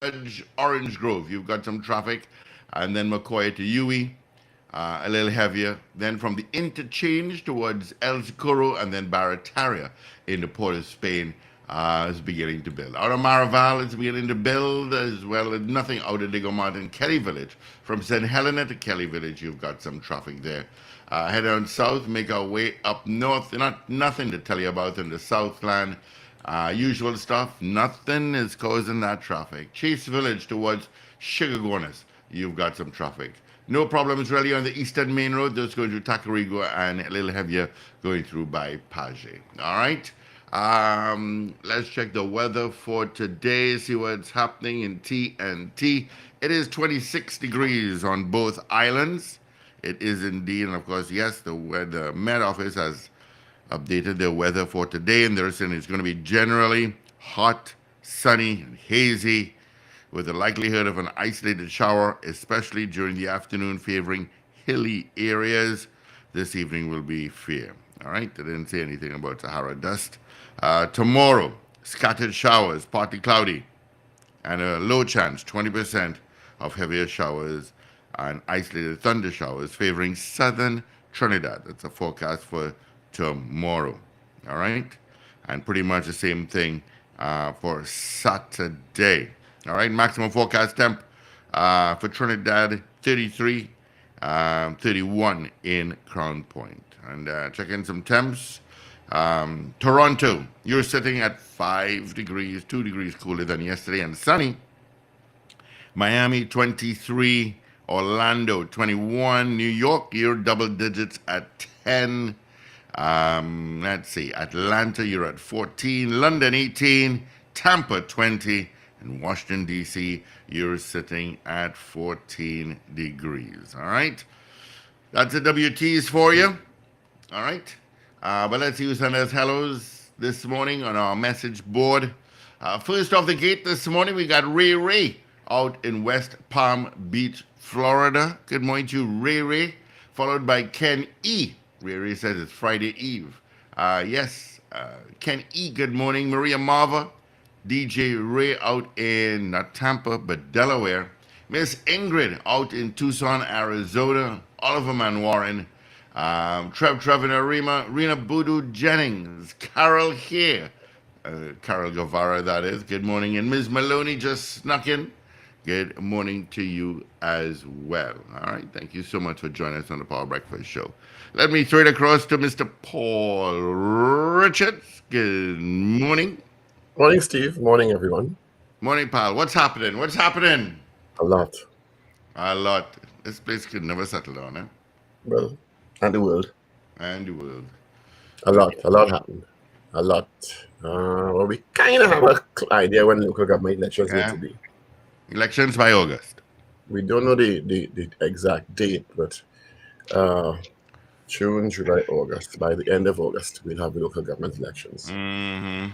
Orange Grove, you've got some traffic, and then McCoy to Uwe, a little heavier. Then from the interchange towards El Socorro and then Barataria in the Port of Spain is beginning to build. Out of Maraval is beginning to build as well as nothing out of Diego Martin, Kelly Village. From St. Helena to Kelly Village, you've got some traffic there. Head on south, make our way up north. Nothing to tell you about in the Southland. Usual stuff, nothing is causing that traffic. Chase Village towards Sugargonas, you've got some traffic. No problems really on the Eastern Main Road, just going through Tacarigua and a little heavier going through by Paget. All right. Let's check the weather for today, see what's happening in TNT. It is 26 degrees on both islands. It is indeed, and of course, yes, the Met Office has updated their weather for today, and they're saying it's going to be generally hot, sunny, and hazy, with the likelihood of an isolated shower, especially during the afternoon, favoring hilly areas. This evening will be fair. All right, they didn't say anything about Sahara dust. Tomorrow, scattered showers, partly cloudy, and a low chance, 20% of heavier showers and isolated thunder showers favoring southern Trinidad. That's a forecast for tomorrow. All right, and pretty much the same thing for Saturday. All right, maximum forecast temp for Trinidad 33, 31 in Crown Point. And check in some temps. Toronto, you're sitting at 5 degrees, 2 degrees cooler than yesterday and sunny. Miami 23, Orlando 21, New York, you're double digits at 10. Let's see, Atlanta, you're at 14, London 18, Tampa 20, and Washington, D.C., you're sitting at 14 degrees. All right? That's the WTs for you. All right? But let's see who sent us hellos this morning on our message board. First off the gate this morning, we got Ray out in West Palm Beach, Florida. Good morning to you, Ray. Followed by Ken E. Ray says it's Friday Eve. Yes, Ken E. Good morning. Maria Marva. DJ Ray out in not Tampa, but Delaware. Miss Ingrid out in Tucson, Arizona. Oliver Manwarin. Trev and Rena Boodoo Jennings. Carol here. Carol Guevara, that is. Good morning. And Ms. Maloney just snuck in. Good morning to you as well. All right. Thank you so much for joining us on the Power Breakfast Show. Let me throw it across to Mr. Paul Richards. Good morning. Morning, Steve. Morning, everyone. Morning, pal. What's happening? A lot. A lot. This place could never settle down, eh? Well, and the world. A A lot happened. A lot. Well, we kind of have an idea when local government elections need to be. Elections by August. We don't know the exact date, but June, July, August. By the end of August, we'll have the local government elections. Mm-hmm.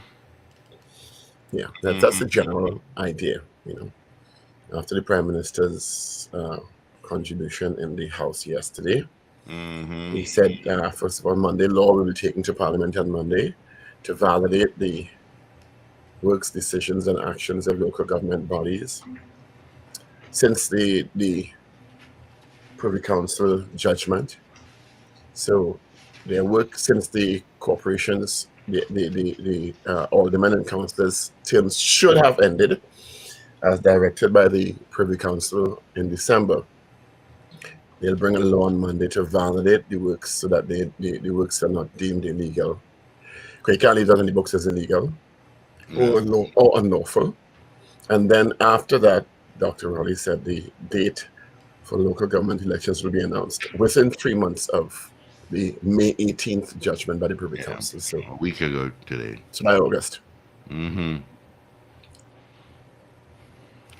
Yeah, that's the general idea, After the Prime Minister's contribution in the House yesterday, he said, first of all, Monday, law will be taken to Parliament on Monday to validate the works, decisions, and actions of local government bodies since the Privy Council judgment. So their work since the corporations, the aldermen and councillors' terms should have ended as directed by the Privy Council in December. They'll bring a law on Monday to validate the works so that the works are not deemed illegal. You can't leave that in the books as illegal or unlawful. And then after that, Dr. Rowley said the date for local government elections will be announced within 3 months of the May 18th judgment by the Privy Council. So a week ago today. So by August.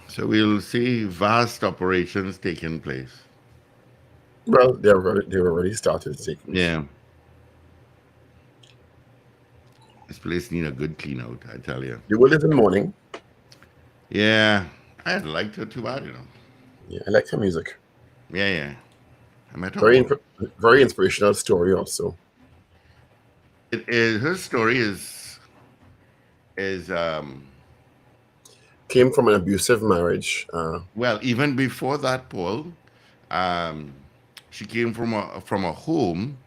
So we'll see vast operations taking place. Well, they've already started taking place. Yeah. This place needs a good clean out, I tell you. You will live in the morning. Yeah. I liked her too bad, Yeah, I like her music. Yeah. I met her. Very inspirational story also. It is. Her story is came came from an abusive marriage. Well, even before that, Paul, um, she came from a home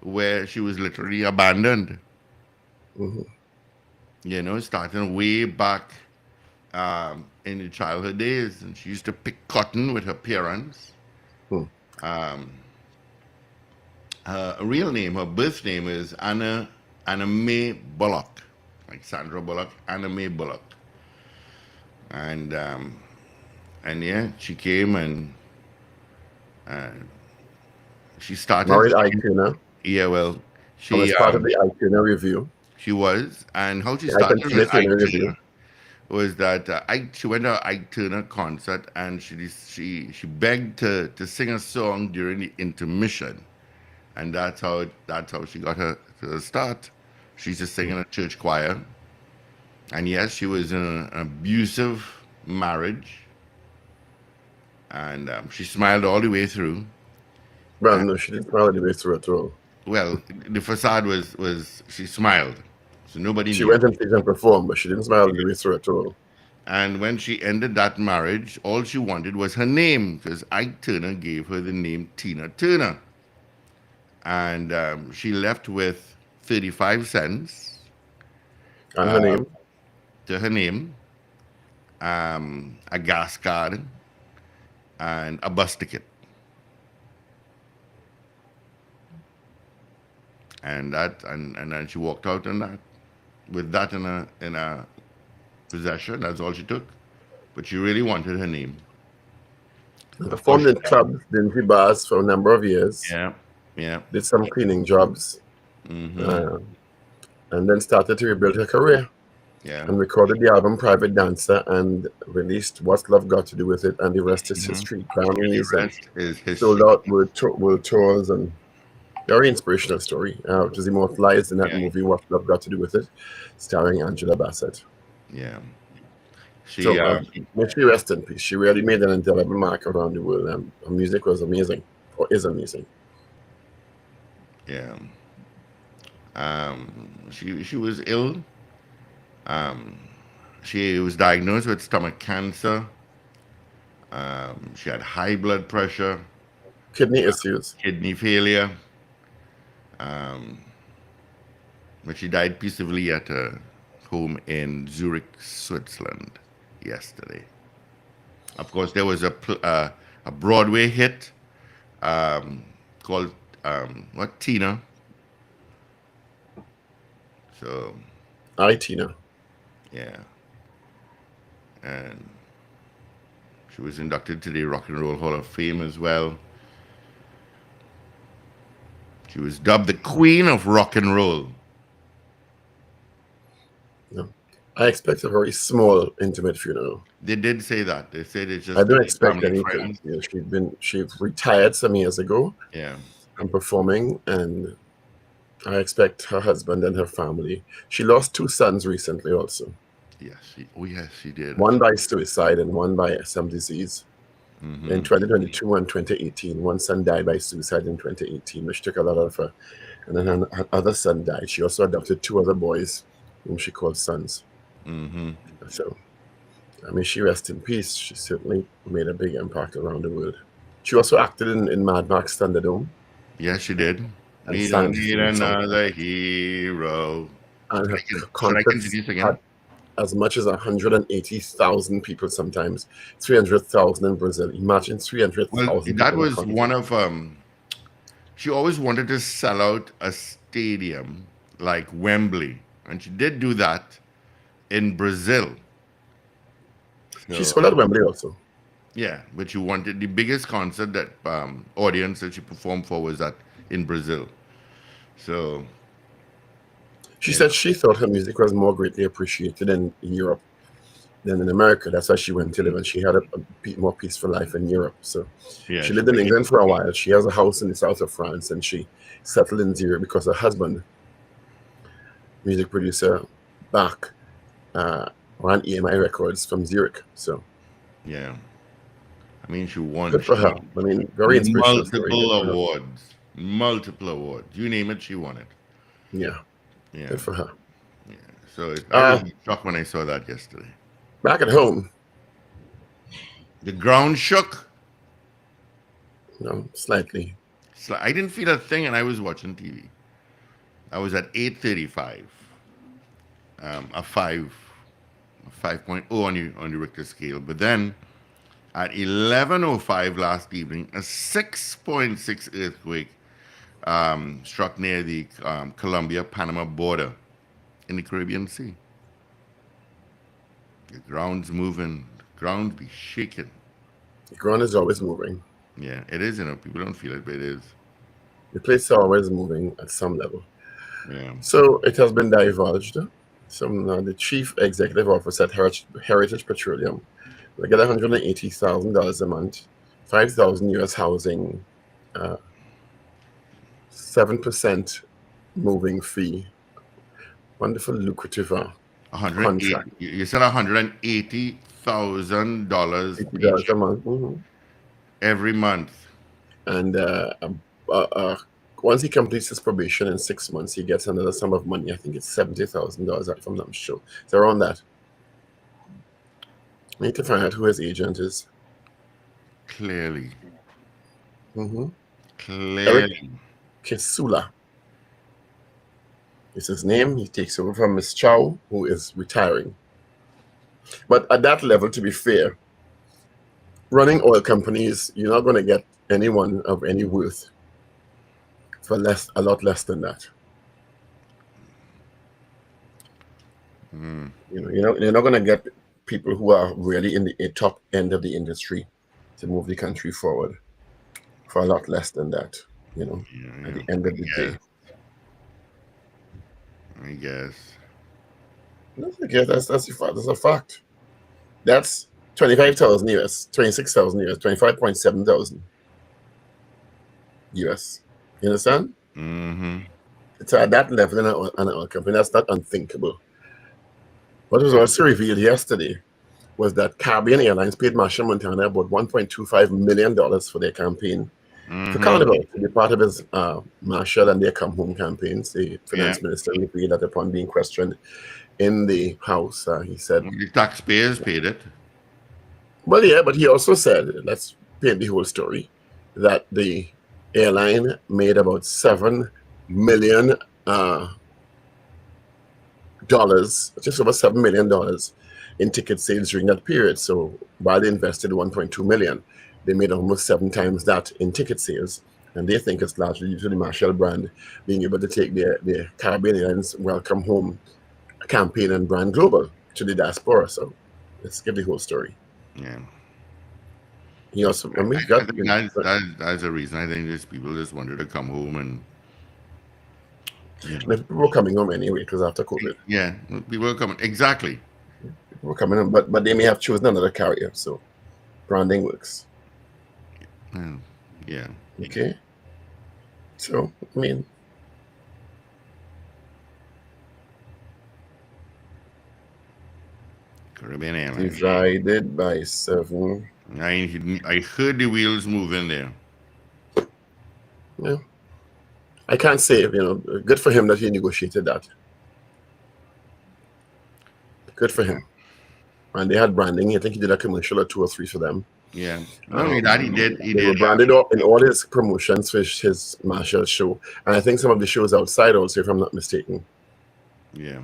where she was literally abandoned. Mhm. You know, starting way back in the childhood days, and she used to pick cotton with her parents. Hmm. Um, her real name, her birth name is Anna Mae Bullock, like Sandra Bullock, Anna Mae Bullock, and yeah, she came uh, she started. Married Ituna. Yeah, well, I was she part of the Ituna review. she was, and how she The Icon started with Smith Ike review. Turner was that she went to an Ike Turner concert, and she begged to sing a song during the intermission, and that's how she got her start. She's just singing a church choir, and yes, she was in an abusive marriage, and she smiled all the way through. Well, no, she didn't smile the way through at all. Well, the facade was she smiled, so nobody She knew. went on stage and performed, but she didn't smile the way through at all. And when she ended that marriage, all she wanted was her name because Ike Turner gave her the name Tina Turner. And she left with 35 cents And her name? to her name, a gas card, and a bus ticket. And then she walked out on that with that in a possession. That's all she took. But she really wanted her name. Of course, Performed in clubs, dingy bars for a number of years. yeah, yeah. Did some cleaning jobs. Mm-hmm. And then started to rebuild her career. Yeah. And recorded the album Private Dancer and released What's Love Got to Do With It, and the rest is history. Grammys and Rest is history. sold out world tours, and very inspirational story, which is immortalized in that movie What's Love Got to Do With It, starring Angela Bassett. Yeah. So may she rest in peace. She really made an indelible mark around the world, and her music was amazing, or is amazing. Yeah. She was ill. She was diagnosed with stomach cancer. She had high blood pressure, Kidney issues. kidney failure. But she died peacefully at her home in Zurich, Switzerland, yesterday. Of course, there was a Broadway hit called Tina. So Tina. yeah, and she was inducted to the Rock and Roll Hall of Fame as well. She was dubbed the Queen of Rock and Roll. Yeah. I expect a very small, intimate funeral. They did say that. They said it's just I don't expect family anything. friends. You know, she retired some years ago. Yeah. And performing, and I expect her husband and her family. She lost 2 sons recently also. Yes. Yes, she did. One by suicide and one by some disease. Mm-hmm. In 2022 and 2018. One son died by suicide in 2018, which took a lot of her. And then her other son died. She also adopted 2 other boys, whom she called sons. Mm-hmm. So, I mean, she rests in peace. She certainly made a big impact around the world. She also acted in Mad Max Thunderdome. Yes, she did. And We sang don't need the song. another hero. And her Should I concerts continue again? had as much as 180,000 people sometimes. 300,000 in Brazil. Imagine 300,000 Well, people. that was one of she always wanted to sell out a stadium like Wembley, and she did do that in Brazil. She sold out Wembley also. Yeah, but she wanted the biggest concert that audience that she performed for was in Brazil. So she said she thought her music was more greatly appreciated in Europe than in America. That's why she went to live, and she had a more peaceful life in Europe. So yeah, she lived in England for a while. She has a house in the south of France, and she settled in Zurich because her husband, music producer, back ran EMI Records from Zurich. So yeah, I mean, she won. Good for her. I mean, very inspirational story. Multiple awards. You name it, she won it. Yeah. Yeah. Good for her. Yeah. So I was shocked when I saw that yesterday. Back at home, The ground shook. slightly. I didn't feel a thing, and I was watching TV. I was at 8:35, a 5.0 on the Richter scale. But then at 11:05 last evening, a 6.6 earthquake struck near the Colombia-Panama border in the Caribbean Sea. The ground's moving. The ground be shaking. The ground is always moving. Yeah, it is. People don't feel it, but it is. The place is always moving at some level. Yeah. So it has been divulged. The chief executive officer at Heritage Petroleum will get $180,000 a month, 5,000 U.S. housing, 7% moving fee. Wonderful, lucrative contract. You said $180,000 $80 a month. Mm-hmm. every month. And once he completes his probation in 6 months, he gets another sum of money. I think it's $70,000, if I'm not sure. It's around that. I need to find out who his agent is. Clearly. Mm-hmm. Clearly. Kisula is his name. He takes over from Miss Chow, who is retiring. But at that level, to be fair, running oil companies, you're not going to get anyone of any worth for a lot less than that. You're not going to get people who are really in the top end of the industry to move the country forward for a lot less than that. At the end of the day. I guess. That's a fact. That's 25,000 US, 26,000 US, 25.7 thousand US. You understand? Mm-hmm. It's at that level in an oil company. That's not unthinkable. What was also revealed yesterday was that Caribbean Airlines paid Marshall Montana about $1.25 million for their campaign. For Carnival, to be part of his Marshall and their Come Home campaigns. The finance minister revealed that upon being questioned in the House, he said... The taxpayers paid it. Well, yeah, but he also said, let's paint the whole story, that the airline made about $7 million, just over $7 million in ticket sales during that period. So while they invested $1.2 million, they made almost 7 times that in ticket sales. And they think it's largely due to the Marshall brand being able to take their Caribbean Airlines Welcome Home campaign and brand global to the diaspora. So let's get the whole story. Yeah. He also, I think that's a reason. I think these people just wanted to come home and. People were coming home anyway because after COVID. Yeah, people were coming. Exactly. People were coming home, but they may have chosen another carrier. So branding works. Yeah. Okay. So, I mean. Caribbean Airlines. Divided by 7. I heard the wheels moving there. Yeah. I can't say, good for him that he negotiated that. Good for him. And they had branding. I think he did a commercial or 2 or 3 for them. Yeah. Not only that, he did. They were branded in all his promotions for his Marshall show. And I think some of the shows outside also, if I'm not mistaken. Yeah.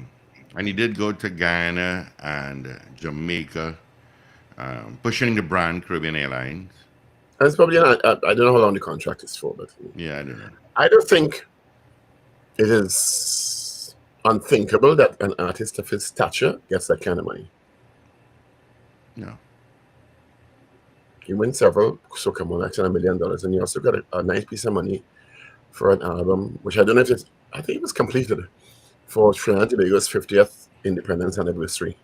And he did go to Guyana and Jamaica, pushing the brand Caribbean Airlines. And it's probably, I don't know how long the contract is for, but yeah, I don't know. I don't think it is unthinkable that an artist of his stature gets that kind of money. No. He wins several, so come on, actually $1 million, and he also got a nice piece of money for an album, which I don't know if I think it was completed for Trinidad and Tobago's 50th independence anniversary.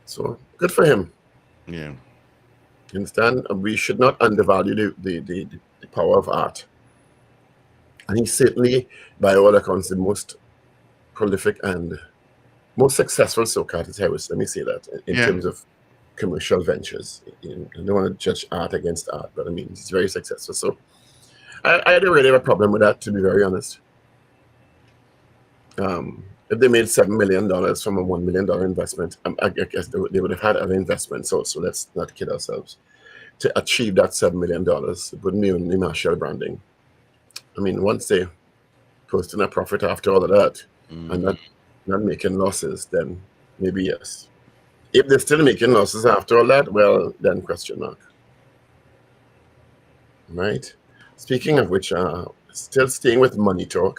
So good for him. Yeah. You understand? We should not undervalue the power of art. And he's certainly, by all accounts, the most prolific and most successful soca artist, let me say that, in terms of commercial ventures. I don't want to judge art against art, but I mean, he's very successful. So I don't really have a problem with that, to be very honest. if they made $7 million from a $1 million investment, I guess they would have had other investments also. Let's not kid ourselves. To achieve that $7 million, it wouldn't be only Marshall branding. I mean, once they posting a profit after all of that and not making losses, then maybe yes. If they're still making losses after all that, well, then question mark. Right? Speaking of which, still staying with money talk,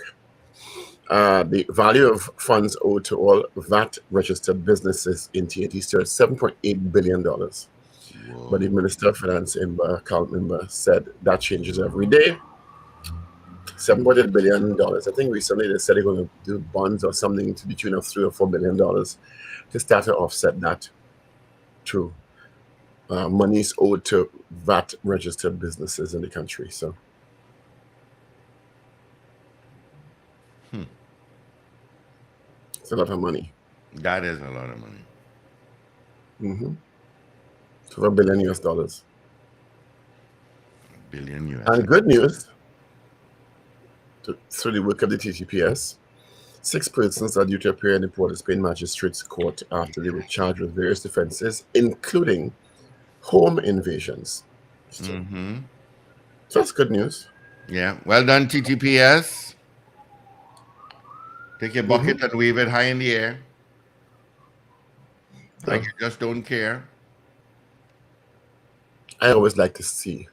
the value of funds owed to all VAT-registered businesses in TAT still $7.8 billion. Whoa. But the Minister of Finance, Carl Imber, said that changes every day. $7.8 billion. I think recently they said they're going to do bonds or something to the tune of $3 or $4 billion to start to offset that through monies owed to VAT-registered businesses in the country. So, it's a lot of money. That is a lot of money. $12 billion US. Billion US. And good news, through the work of the TTPS, 6 persons are due to appear in the Port of Spain Magistrates Court after they were charged with various offences, including home invasions. So that's good news. Yeah. Well done, TTPS. Take your bucket and wave it high in the air. Like you just don't care. I always like to see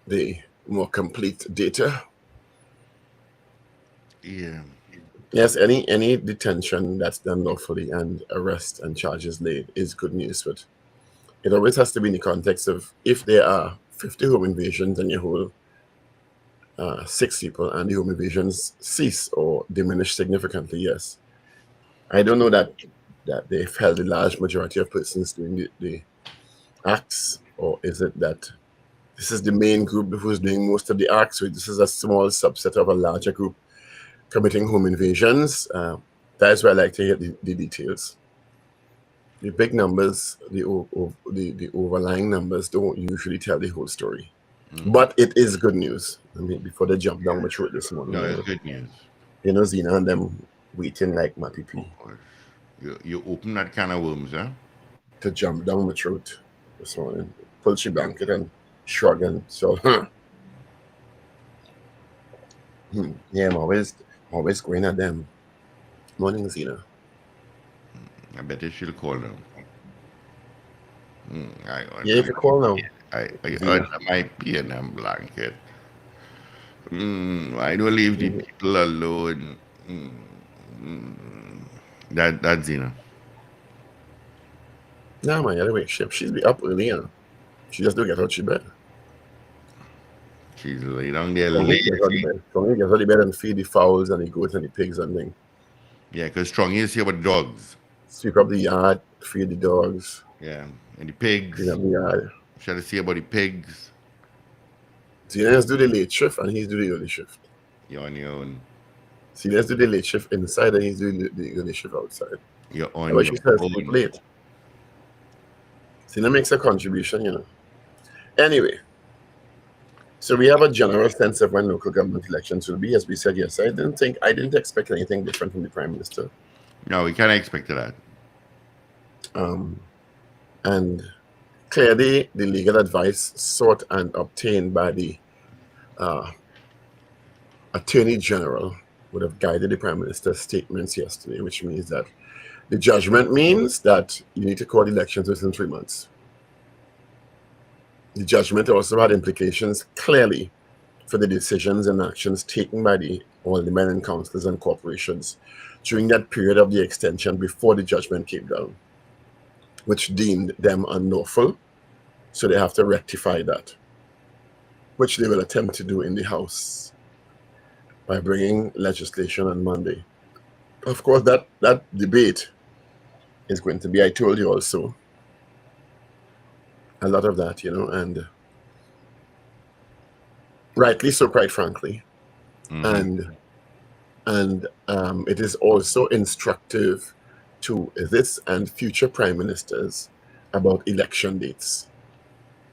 the more complete data. Yeah. Yes, any detention that's done lawfully and arrest and charges laid is good news, but it always has to be in the context of if there are 50 home invasions and you hold 6 people and the home invasions cease or diminish significantly, yes. I don't know that they've held a large majority of persons doing the acts, or is it that this is the main group who's doing most of the acts, so this is a small subset of a larger group committing home invasions? That's where I like to hear the details. The big numbers, the overlying numbers don't usually tell the whole story. But it is good news. I mean, before they jump down my throat this morning. No, it's good news. You know, Zena and them waiting like Matty P. You open that can of worms, huh? To jump down my throat this morning. Pull she blanket and shrug and so, yeah, I'm always going at them. Morning, Zena. I bet she'll call now. Yeah, you can call now. I under my P&M blanket. I don't leave the people alone. That's Zena. Nah, man, anyway, she's be up early, you know. She just don't get out of bed. She's lay down there lazy. Get out of bed and feed the fowls and the goats and the pigs and things. Yeah, because Strongy is here with dogs. Sweep up the yard, feed the dogs. Yeah, and the pigs. Clean up the yard. Shall I see about the pigs? Let's do the late shift and he's doing the early shift. You're on your own. See, let's do the late shift inside and he's doing the early shift outside. You're on your own. Late. See, that makes a contribution, you know. Anyway, so we have a general sense of when local government elections will be. As we said yesterday, I didn't expect anything different from the Prime Minister. No, we can't expect that. And clearly, the legal advice sought and obtained by the Attorney General would have guided the Prime Minister's statements yesterday, which means that the judgment means that you need to call elections within 3 months. The judgment also had implications clearly for the decisions and actions taken by the aldermen and councillors and corporations during that period of the extension before the judgment came down, which deemed them unlawful. So they have to rectify that, which they will attempt to do in the House by bringing legislation on Monday. Of course, that debate is going to be, I told you also, a lot of that, you know, and rightly so, quite frankly. And it is also instructive to this and future prime ministers about election dates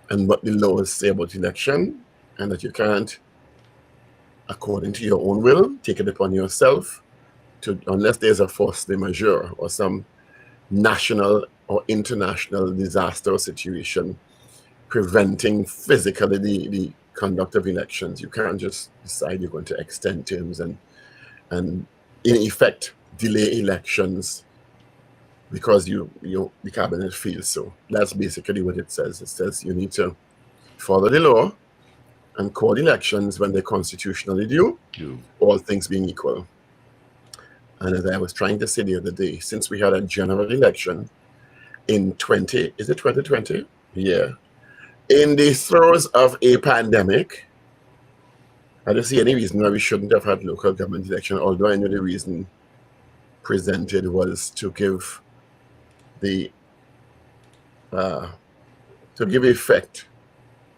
and what the laws say about election, and that you can't, according to your own will, take it upon yourself unless there's a force majeure or some national or international disaster or situation preventing physically the conduct of elections. You can't just decide you're going to extend terms and in effect delay elections because the cabinet feels so. That's basically what it says. It says you need to follow the law and call elections when they're constitutionally due, all things being equal. And as I was trying to say the other day, since we had a general election in 2020? Yeah. In the throes of a pandemic, I don't see any reason why we shouldn't have had local government election, although I know the reason presented was to give effect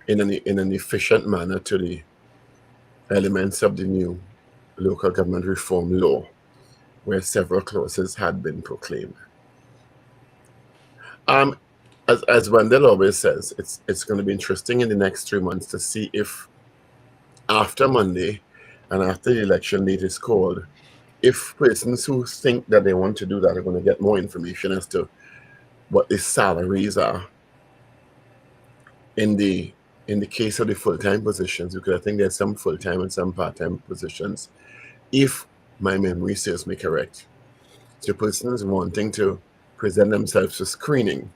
in an efficient manner to the elements of the new local government reform law, where several clauses had been proclaimed. As Wendell always says, it's going to be interesting in the next 3 months to see if after Monday and after the election date is called, if persons who think that they want to do that are going to get more information as to what the salaries are. In the case of the full-time positions, because I think there's some full-time and some part-time positions, if my memory serves me correct. So persons wanting to present themselves for screening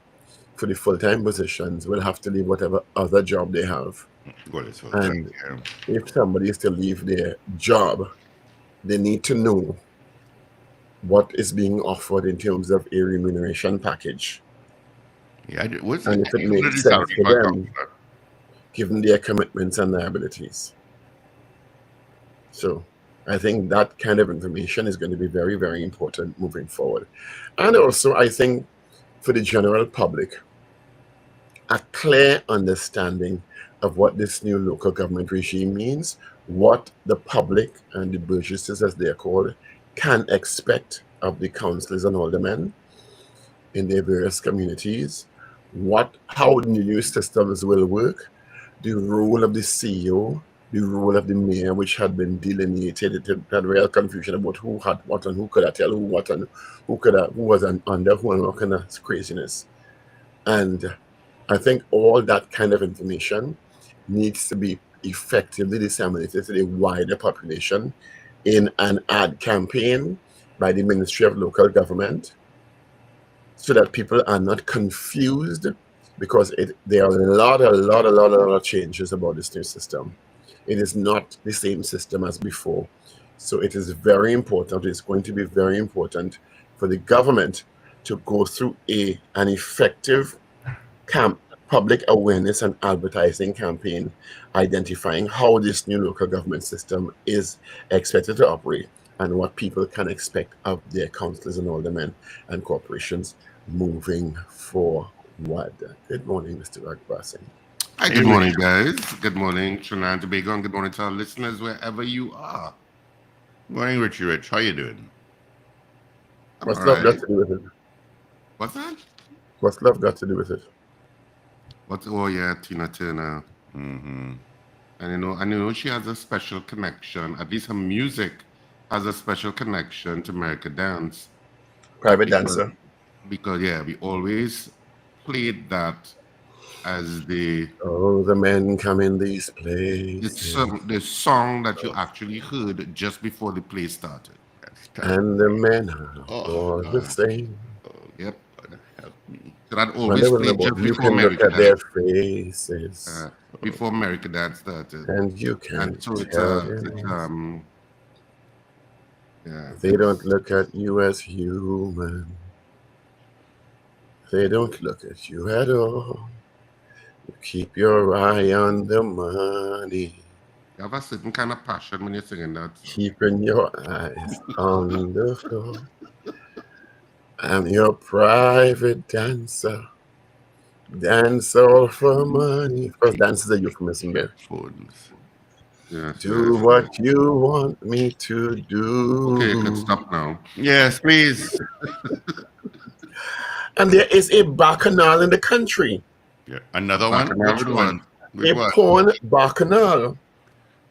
for the full-time positions will have to leave whatever other job they have. And if somebody is to leave their job, they need to know what is being offered in terms of a remuneration package. Yeah, and if it makes sense for them, given their commitments and liabilities. So I think that kind of information is going to be very, very important moving forward. And also, I think for the general public, a clear understanding of what this new local government regime means, what the public and the burgesses, as they're called, can expect of the councillors and aldermen in their various communities, how the new systems will work, the role of the CEO, the role of the mayor, which had been delineated. It had real confusion about who had what and who could have tell who what and who was under who and what kind of craziness. And I think all that kind of information needs to be effectively disseminated to the wider population in an ad campaign by the Ministry of Local Government, so that people are not confused, because there are a lot of changes about this new system. It is not the same system as before. So it is very important, it's going to be very important for the government to go through an effective public awareness and advertising campaign identifying how this new local government system is expected to operate and what people can expect of their councillors and aldermen and corporations moving forward. Good morning, Mr. Ragobarsingh. Hi, good morning, guys. Good morning, Trinidad and Tobago, and good morning to our listeners wherever you are. Good morning, Richie Rich. How you doing? What's love got to do with it? What's that? What's love got to do with it? Oh yeah, Tina Turner. Mm-hmm. And I know she has a special connection. At least her music has a special connection to America Dance. Private dancer. Because we always played that as the men come in these places. The song that you actually heard just before the play started. And the men are all the same. Yep. Help me. So that always played just before America look at their faces. Before America Dance started. And you can tell they don't look at you as human. They don't look at you at all. You keep your eye on the money. You have a certain kind of passion when you're singing that. Keeping your eyes on the floor. I'm your private dancer. Dance all for money. Because dance is a euphemism there. Do what you want me to do. Okay, you can stop now. Yes, please. And there is a bacchanal in the country. Yeah. Another one? Which one? Porn bacchanal.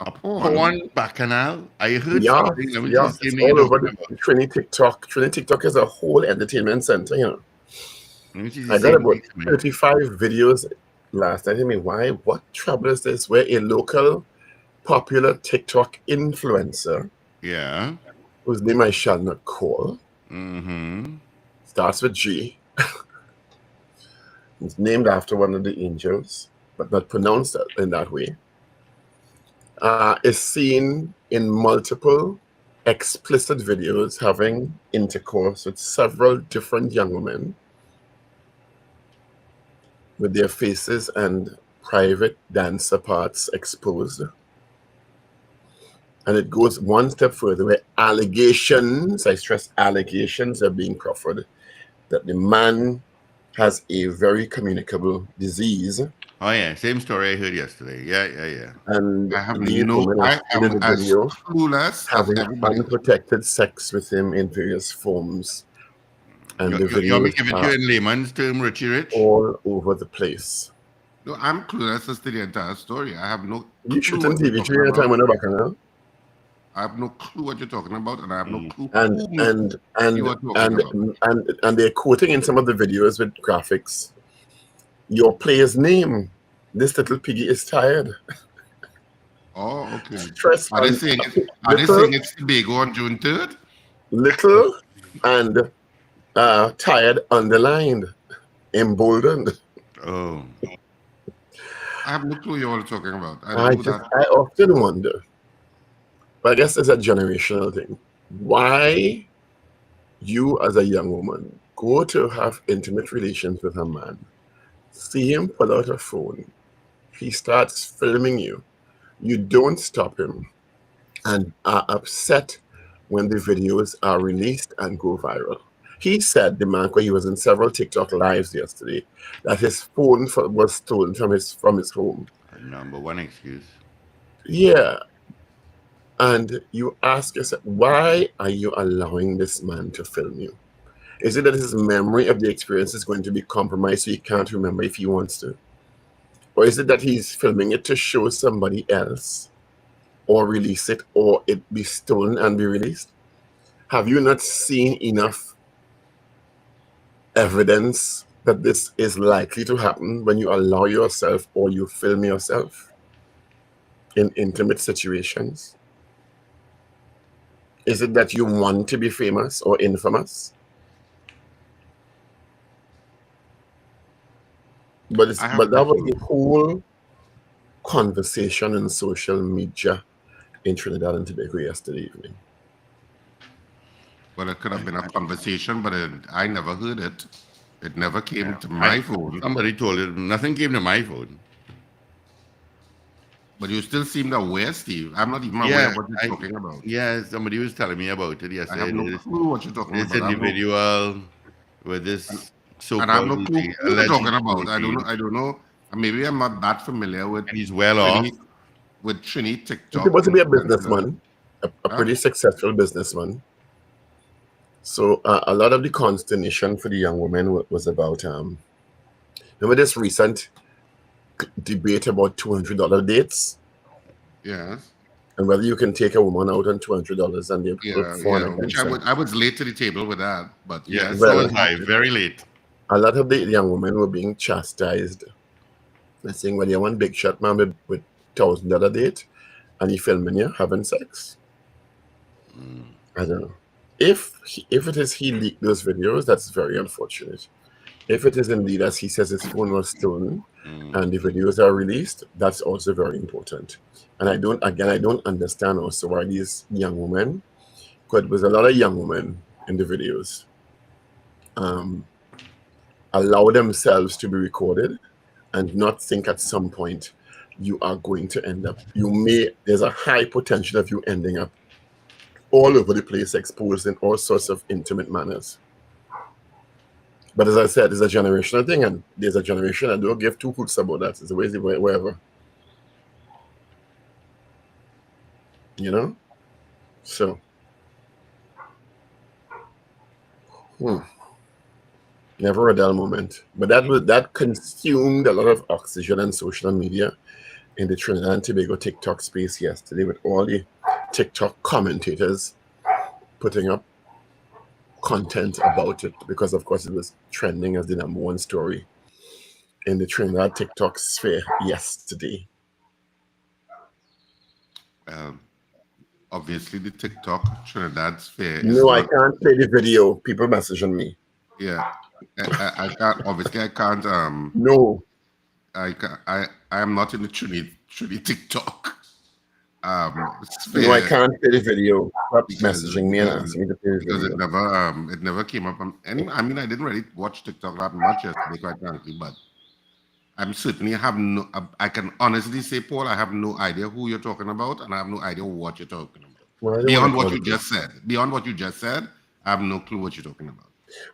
A porn? Porn bacchanal? I heard Yeah, something. Let me yeah, just give it's me all you're over talking the about. Trinity TikTok. Trinity TikTok is a whole entertainment center, you know. Let me see the I got same about thing to me. 35 videos last night. I mean, why? What trouble is this? Where a local popular TikTok influencer, Yeah. whose name I shall not call, Mm-hmm. starts with G. It's named after one of the angels, but not pronounced in that way. Is seen in multiple explicit videos having intercourse with several different young women with their faces and private dancer parts exposed. And it goes one step further where allegations, I stress allegations, are being proffered that the man has a very communicable disease, Oh yeah, same story I heard yesterday. Yeah. and I have these no. women are I seen in am the as video clueless as having everybody. unprotected sex with him in various forms. And the You want me videos to give it to are you in layman's term, Richie Rich? all over the place. No, I'm clueless as to the entire story. I have no You clue shooting what you're TV talking during your time about. on the bacchanal? I have no clue what you're talking about, and I have no Mm. clue and whom and you and are talking and about. and they're quoting in some of the videos with graphics your player's name. This little piggy is tired. Oh, okay. Stress Are they on saying it? Are they little, saying it's Tobago on June 3rd? little, and tired underlined, emboldened. Oh. I have no clue you're talking about. I don't know who that. I often wonder, but I guess it's a generational thing. Why you as a young woman go to have intimate relations with a man, see him pull out a phone, he starts filming you. You don't stop him and are upset when the videos are released and go viral. He said, the man, when he was in several TikTok lives yesterday, that his phone was stolen from his home. Number one excuse. Yeah, and you ask yourself, why are you allowing this man to film you? Is it that his memory of the experience is going to be compromised so he can't remember if he wants to? Or is it that he's filming it to show somebody else or release it or it be stolen and be released? Have you not seen enough evidence that this is likely to happen when you allow yourself or you film yourself in intimate situations? Is it that you want to be famous or infamous? But I have no that was clue. the whole conversation in social media in Trinidad and Tobago yesterday evening. Well, it could have been a conversation, but I never heard it. It never came to my phone. Somebody told it. Nothing came to my phone. But you still seem aware, Steve. I'm not even aware Yeah, of what you're talking about. somebody was telling me about it I have yesterday. no clue what you're talking This about. individual with And, this and I have so-called no clue who you're alleged talking about. I don't know. routine, I don't know. Maybe I'm not that familiar with and he's well off. Trini, with Trini He's TikTok supposed to be a influencer. businessman, a pretty successful businessman. So a lot of the consternation for the young woman was about, remember this recent debate about $200 dates? Yes. And whether you can take a woman out on $200 and they put for and Yeah. Which against I was late to the table with that. But Yeah, yes. so Well, was I. Very late. a lot of the young women were being chastised. They're saying, well, you want big shot man with $1,000 date and he filming you having sex. I don't know. If it is he leaked those videos, that's very unfortunate. If it is indeed, as he says, his phone was stolen and the videos are released, that's also very important. And I don't understand also why these young women, because there was a lot of young women in the videos, allow themselves to be recorded and not think at some point you are going to end up, there's a high potential of you ending up all over the place, exposed in all sorts of intimate manners. But as I said, it's a generational thing, and there's a generation that don't give two hoots about that. It's always wherever. You know? So, never a dull moment. But that consumed a lot of oxygen and social media. in the Trinidad and Tobago TikTok space yesterday with all the TikTok commentators putting up content about it because, of course, it was trending as the #1 story in the Trinidad TikTok sphere yesterday. Obviously, the TikTok Trinidad sphere is No, I not. can't play the video. People messaging me. Yeah, I can't. Obviously, I can't. No. I am not in the Trinity TikTok No, I sphere can't play the video. Stop because messaging me and asking me to play the because video. it never came up. I mean, I didn't really watch TikTok that much yesterday, quite frankly, but I'm certainly have no. I can honestly say, Paul, I have no idea who you're talking about, and I have no idea what you're talking about. Well, I don't want Beyond to what call you it just said, I have no clue what you're talking about.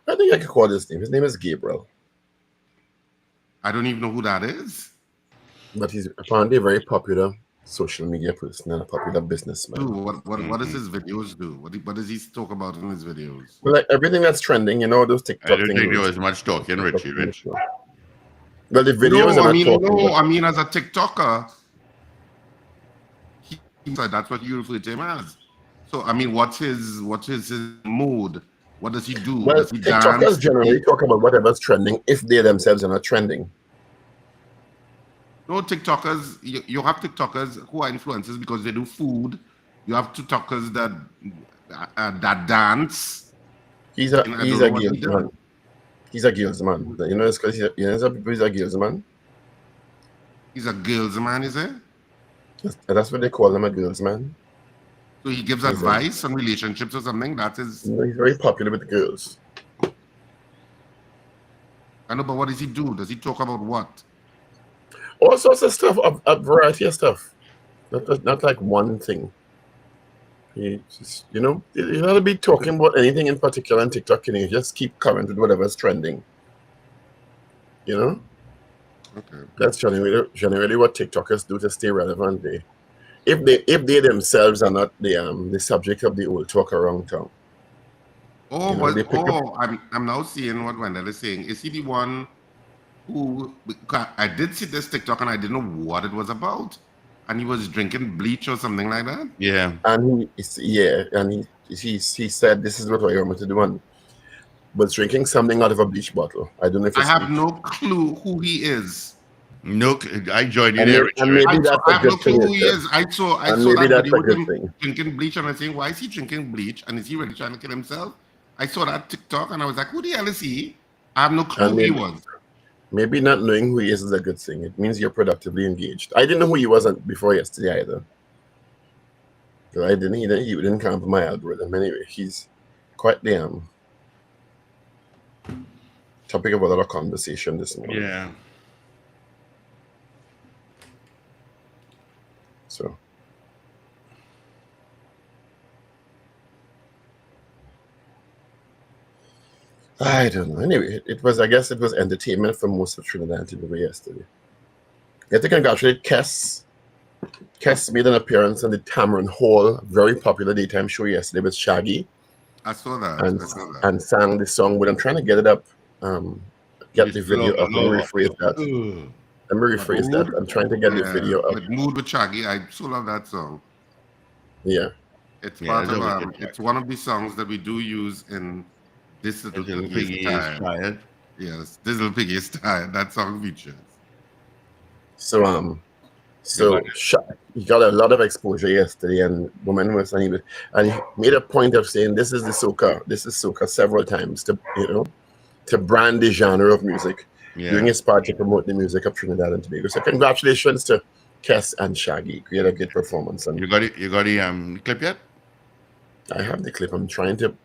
I think I could call his name. His name is Gabriel. I don't even know who that is. But he's apparently a very popular social media person and a popular businessman. Dude, what does his videos do? What does he talk about in his videos? Well, like everything that's trending, you know, those TikTok I don't things. think there was much talking, Richie. Rich. Well, the videos No, are I not mean, talking. no, I mean, as a TikToker, that's what you refer to him as. So, I mean, what's his mood? What does he do? Well, Does he TikTokers dance? generally talk about whatever's trending if they themselves are not trending. No, TikTokers, you have TikTokers who are influencers because they do food. You have TikTokers that dance. He's a girls man. He's a girls man. You know, it's because he's a girls man. He's a girls man, is it? That's what they call him, a girls man. So he gives advice on relationships or something. That is. You know, he's very popular with girls. I know, but what does he do? Does he talk about what? All sorts of stuff, a variety of stuff. Not like one thing. You just, you know, you don't have to be talking about anything in particular on TikTok. You just keep current with whatever's trending. You know? Okay. That's generally what TikTokers do to stay relevant. If they themselves are not the subject of the old talk around town. Oh, You know, I'm now seeing what Wendell is saying. Is he the one who? I did see this TikTok and I didn't know what it was about, and he was drinking bleach or something like that. Yeah. And he said this is what I want to do, and was drinking something out of a bleach bottle. I don't know if it's I have bleach. no clue who he is. No, I joined you And there, and Richie. maybe that's I a have no good clue thing. who he is. I saw maybe that that's video a with good him thing. drinking bleach, and I saying, why is he drinking bleach? And is he really trying to kill himself? I saw that TikTok and I was like, who the hell is he? I have no clue who he was. Maybe not knowing who he is a good thing. It means you're productively engaged. I didn't know who he was before yesterday either. So he didn't come up my algorithm anyway. He's quite damn topic of a lot of conversation this morning. Yeah. So I don't know. Anyway, I guess it was entertainment for most of Trinidad and Tobago yesterday. I have to congratulate Kess. Kess made an appearance on the Tamron Hall, very popular daytime show yesterday with Shaggy. I saw that. And sang the song, but I'm trying to get it up. Get the video up. Let me rephrase that. I'm trying to get the video up. With Mood with Shaggy, I so love that song. Yeah. It's part of it's one of the songs that we do use in This Little Piggy is Tired. Yes, This Little Piggy is Tired. That song features. So he got a lot of exposure yesterday, and woman was and he made a point of saying this is soca several times to brand the genre of music, doing his part to promote the music of Trinidad and Tobago. So congratulations to Kess and Shaggy. Create a good performance. And you got the clip yet? I have the clip.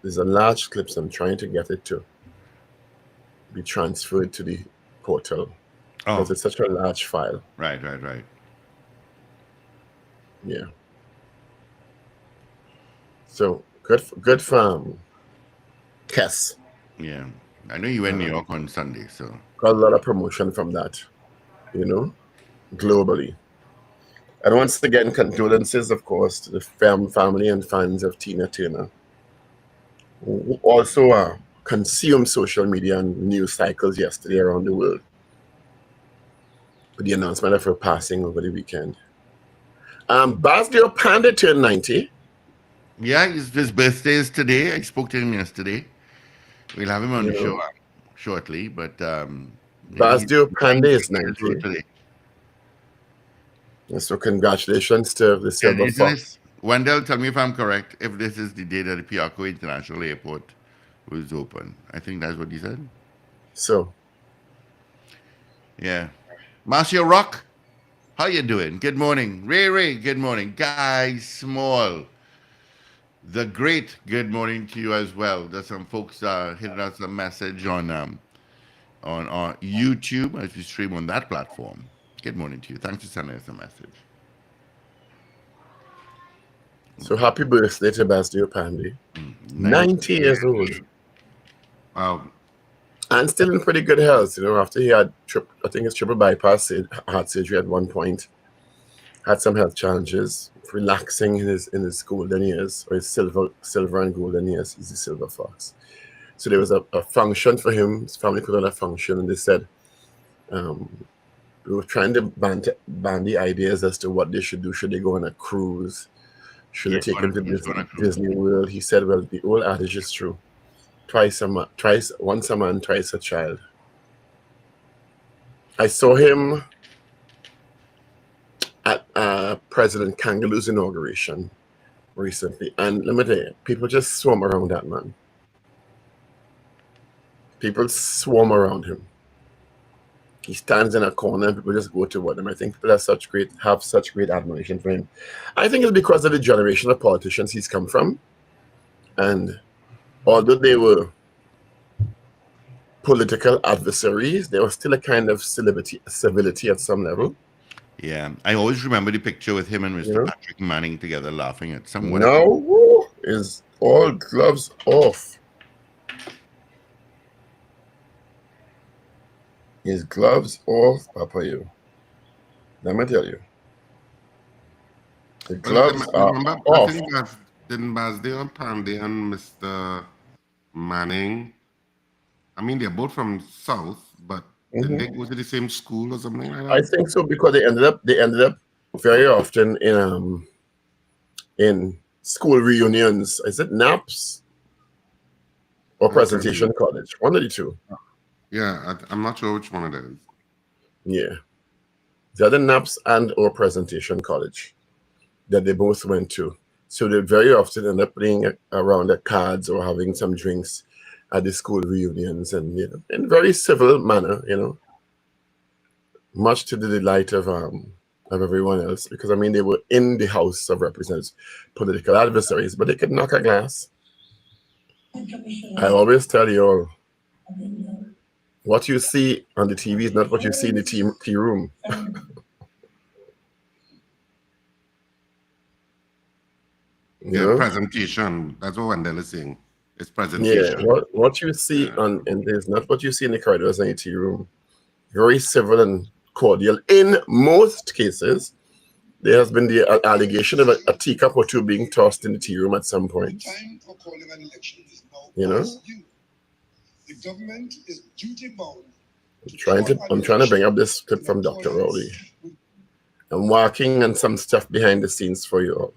There's a large clip, so I'm trying to get it to be transferred to the portal. Because it's such a large file. Right. Yeah. So good for Kess. Yeah. I know you were in New York on Sunday, so got a lot of promotion from that, globally. And once again, condolences, of course, to the family and fans of Tina Turner, who also consumed social media and news cycles yesterday around the world. with the announcement of her passing over the weekend. Basdeo Pandey turned 90. Yeah, his birthday is today. I spoke to him yesterday. We'll have him on You the show know, shortly, but yeah, he's Basdeo Pandey 90 is years old 90. today. And so congratulations to the And Silver isn't Fox. this, Wendell, tell me if I'm correct, if this is the day that the Piarco International Airport was open. I think that's what he said. So, Yeah. Marcia Rock, how you doing? Good morning. Ray, good morning. Guy Small, the great, good morning to you as well. There's some folks hitting us a message on our YouTube as we stream on that platform. Good morning to you. Thanks for sending us a message. so happy birthday to Basdeo Pandey. 90 90 years old. Wow. And still in pretty good health, after he had, I think it's triple bypass heart surgery at one point. Had some health challenges, relaxing in his golden years, or his silver and golden years. He's the Silver Fox. So there was a function for him. His family put on a function, and they said, we were trying to ban the ideas as to what they should do. Should they go on a cruise? Should they take him to Disney World? He said, well, the old adage is true. Once a man, twice a child. I saw him at President Kangaloo's inauguration recently, and let me tell you, people just swarm around that man. People swarm around him. He stands in a corner and people just go toward him. I think people have such great admiration for him. I think it's because of the generation of politicians he's come from. And although they were political adversaries, there was still a kind of civility at some level. Yeah, I always remember the picture with him and Mr. Patrick Manning together laughing at someone. Now is all gloves off. His gloves off, Papa you. Let me tell you. The gloves are off. I think didn't Basdeo Pandey and Mr. Manning, I mean, they're both from South, but didn't they go to the same school or something like that? I think so, because they ended up very often in school reunions. Is it NAPS or Presentation College? One of the two. Yeah, I'm not sure which one it is. Yeah. The other NAPS and or Presentation College that they both went to. So they very often end up playing around the cards or having some drinks at the school reunions, and in very civil manner, much to the delight of everyone else, because I mean they were in the House of Representatives, political adversaries, but they could knock a glass. I always tell you all, what you see on the TV is not what you see in the tea room. Presentation. That's what Wendell is saying. It's presentation. Yeah, what you see and there's not what you see in the corridors and the tea room. Very civil and cordial. In most cases, there has been the allegation of a teacup or two being tossed in the tea room at some point. The government is duty bound. I'm trying to bring up this clip from Dr. Rowley. I'm working on some stuff behind the scenes for you all.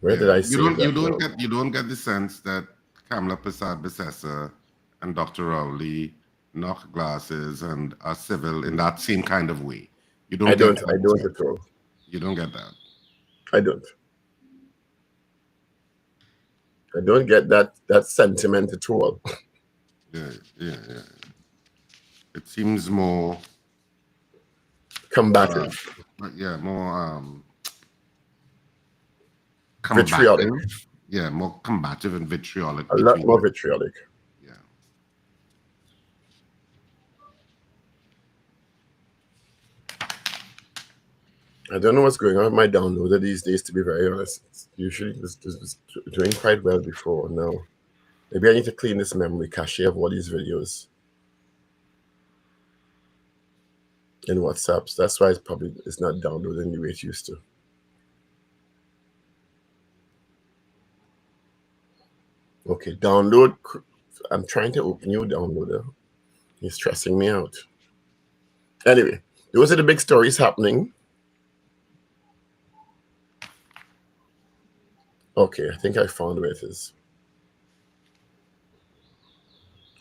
Where did I see that? You don't get the sense that Kamala Prasad-Bissessar and Dr. Rowley knock glasses and are civil in that same kind of way. I don't at all. You don't get that. I don't. I don't get that sentiment at all. Yeah. It seems more combative. More vitriolic. Yeah, more combative and vitriolic. A lot more vitriolic. Yeah. I don't know what's going on with my downloader these days, to be very honest. Usually it was doing quite well before. Now, maybe I need to clean this memory cache of all these videos in WhatsApp. So that's why it's not downloading the way it used to. Okay, download. I'm trying to open your downloader. He's stressing me out. Anyway, those are the big stories happening. Okay, I think I found where it is.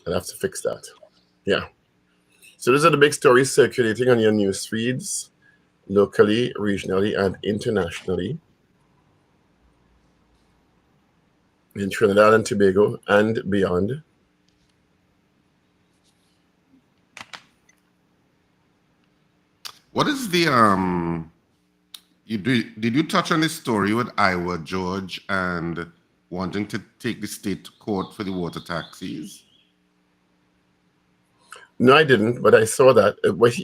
I'll have to fix that. Yeah. So those are the big stories circulating on your news feeds, locally, regionally, and internationally in Trinidad and Tobago and beyond. What is the did you touch on this story with Iowa, George, and wanting to take the state to court for the water taxis? No, I didn't, but I saw that.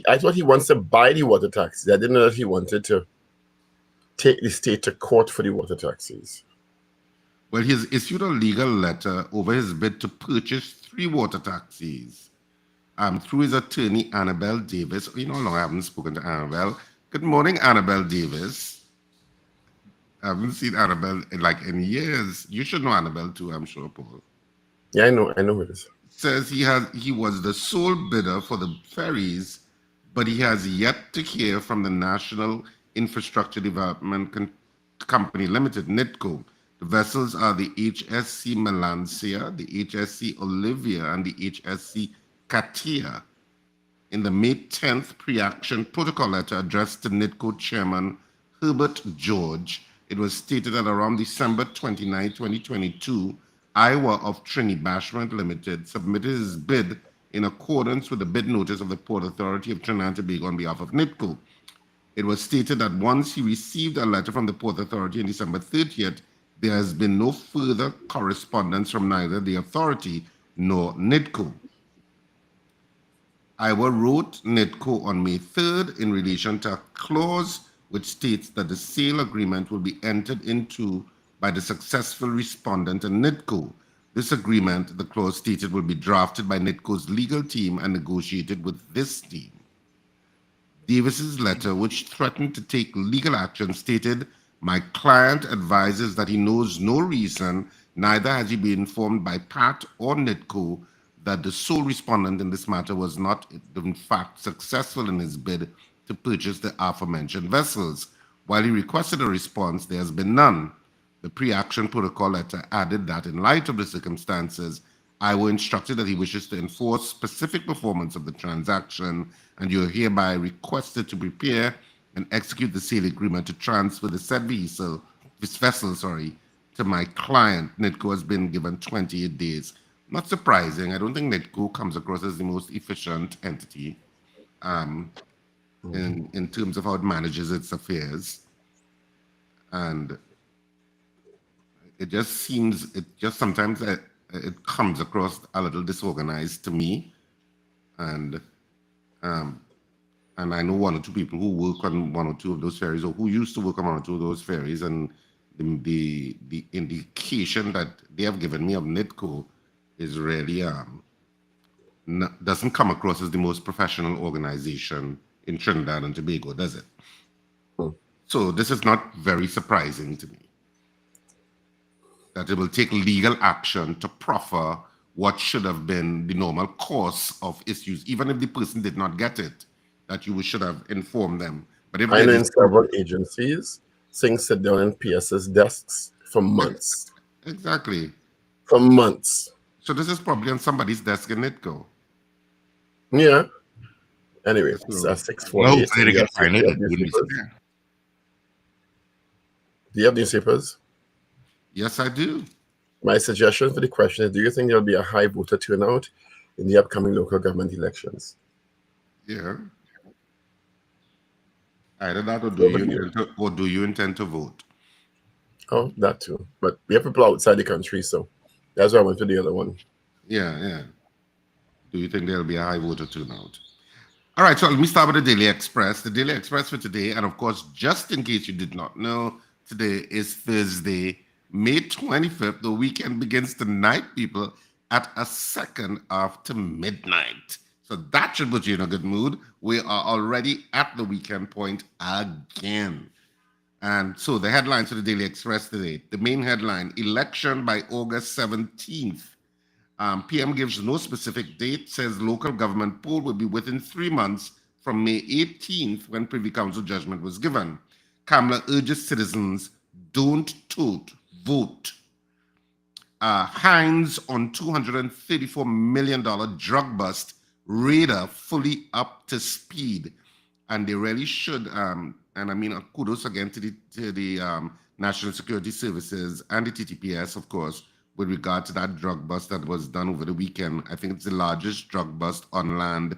I thought he wants to buy the water taxis. I didn't know that he wanted to take the state to court for the water taxis. Well, he has issued a legal letter over his bid to purchase 3 water taxis through his attorney, Annabelle Davis. You know how long I haven't spoken to Annabelle. Good morning, Annabelle Davis. I haven't seen Annabelle in years. You should know Annabelle too, I'm sure, Paul. Yeah, I know who it is. Says he was the sole bidder for the ferries, but he has yet to hear from the National Infrastructure Development Company Limited, NITCO. The vessels are the HSC Melancia, the HSC Olivia, and the HSC Katia. In the May 10th pre-action protocol letter addressed to NITCO Chairman Herbert George, it was stated that around December 29, 2022, Iowa of Trinibashment Limited submitted his bid in accordance with the bid notice of the Port Authority of Trinidad and Tobago on behalf of NITCO. It was stated that once he received a letter from the Port Authority on December 30th, there has been no further correspondence from neither the authority nor NITCO. Iowa wrote NITCO on May 3rd in relation to a clause which states that the sale agreement will be entered into by the successful respondent and NITCO. This agreement, the clause stated, will be drafted by NITCO's legal team and negotiated with this team. Davis's letter, which threatened to take legal action, stated, "My client advises that he knows no reason, neither has he been informed by Pat or NITCO, that the sole respondent in this matter was not, in fact, successful in his bid to purchase the aforementioned vessels. While he requested a response, there has been none." The pre-action protocol letter added that in light of the circumstances, Iowa instructed that he wishes to enforce specific performance of the transaction, and you are hereby requested to prepare and execute the sale agreement to transfer the said vessel, to my client. NITCO has been given 28 days. Not surprising. I don't think NITCO comes across as the most efficient entity in terms of how it manages its affairs. And it just sometimes it comes across a little disorganized to me. And I know 1 or 2 people who work on 1 or 2 of those ferries, or who used to work on 1 or 2 of those ferries, and the indication that they have given me of NITCO is really doesn't come across as the most professional organization in Trinidad and Tobago, does it? So this is not very surprising to me, that it will take legal action to proffer what should have been the normal course of issues, even if the person did not get it, that you should have informed them. But if I know in several agencies, things sit down in PS's desks for months. Exactly. For months. So this is probably on somebody's desk in NITCO. Yeah. Anyway, it's 6:48. Well, they can find it. Do you have newspapers? Yes, I do. My suggestion for the question is, do you think there will be a high voter turnout in the upcoming local government elections? Yeah. Either that, or do you intend to vote? Oh, that too. But we have people outside the country, so that's why I went to the other one. Yeah. Do you think there'll be a high voter turnout? All right, so let me start with the Daily Express. The Daily Express for today, and of course, just in case you did not know, today is Thursday, May 25th. The weekend begins tonight, people, at a second after midnight. So that should put you in a good mood. We are already at the weekend point again. And so the headlines for the Daily Express today, the main headline, election by August 17th. PM gives no specific date, says local government poll will be within 3 months from May 18th when Privy Council judgment was given. Kamala urges citizens, don't tote, vote. Hines on $234 million drug bust, radar fully up to speed. And they really should, and I mean, kudos again to the National Security Services and the TTPS, of course, with regard to that drug bust that was done over the weekend. I think it's the largest drug bust on land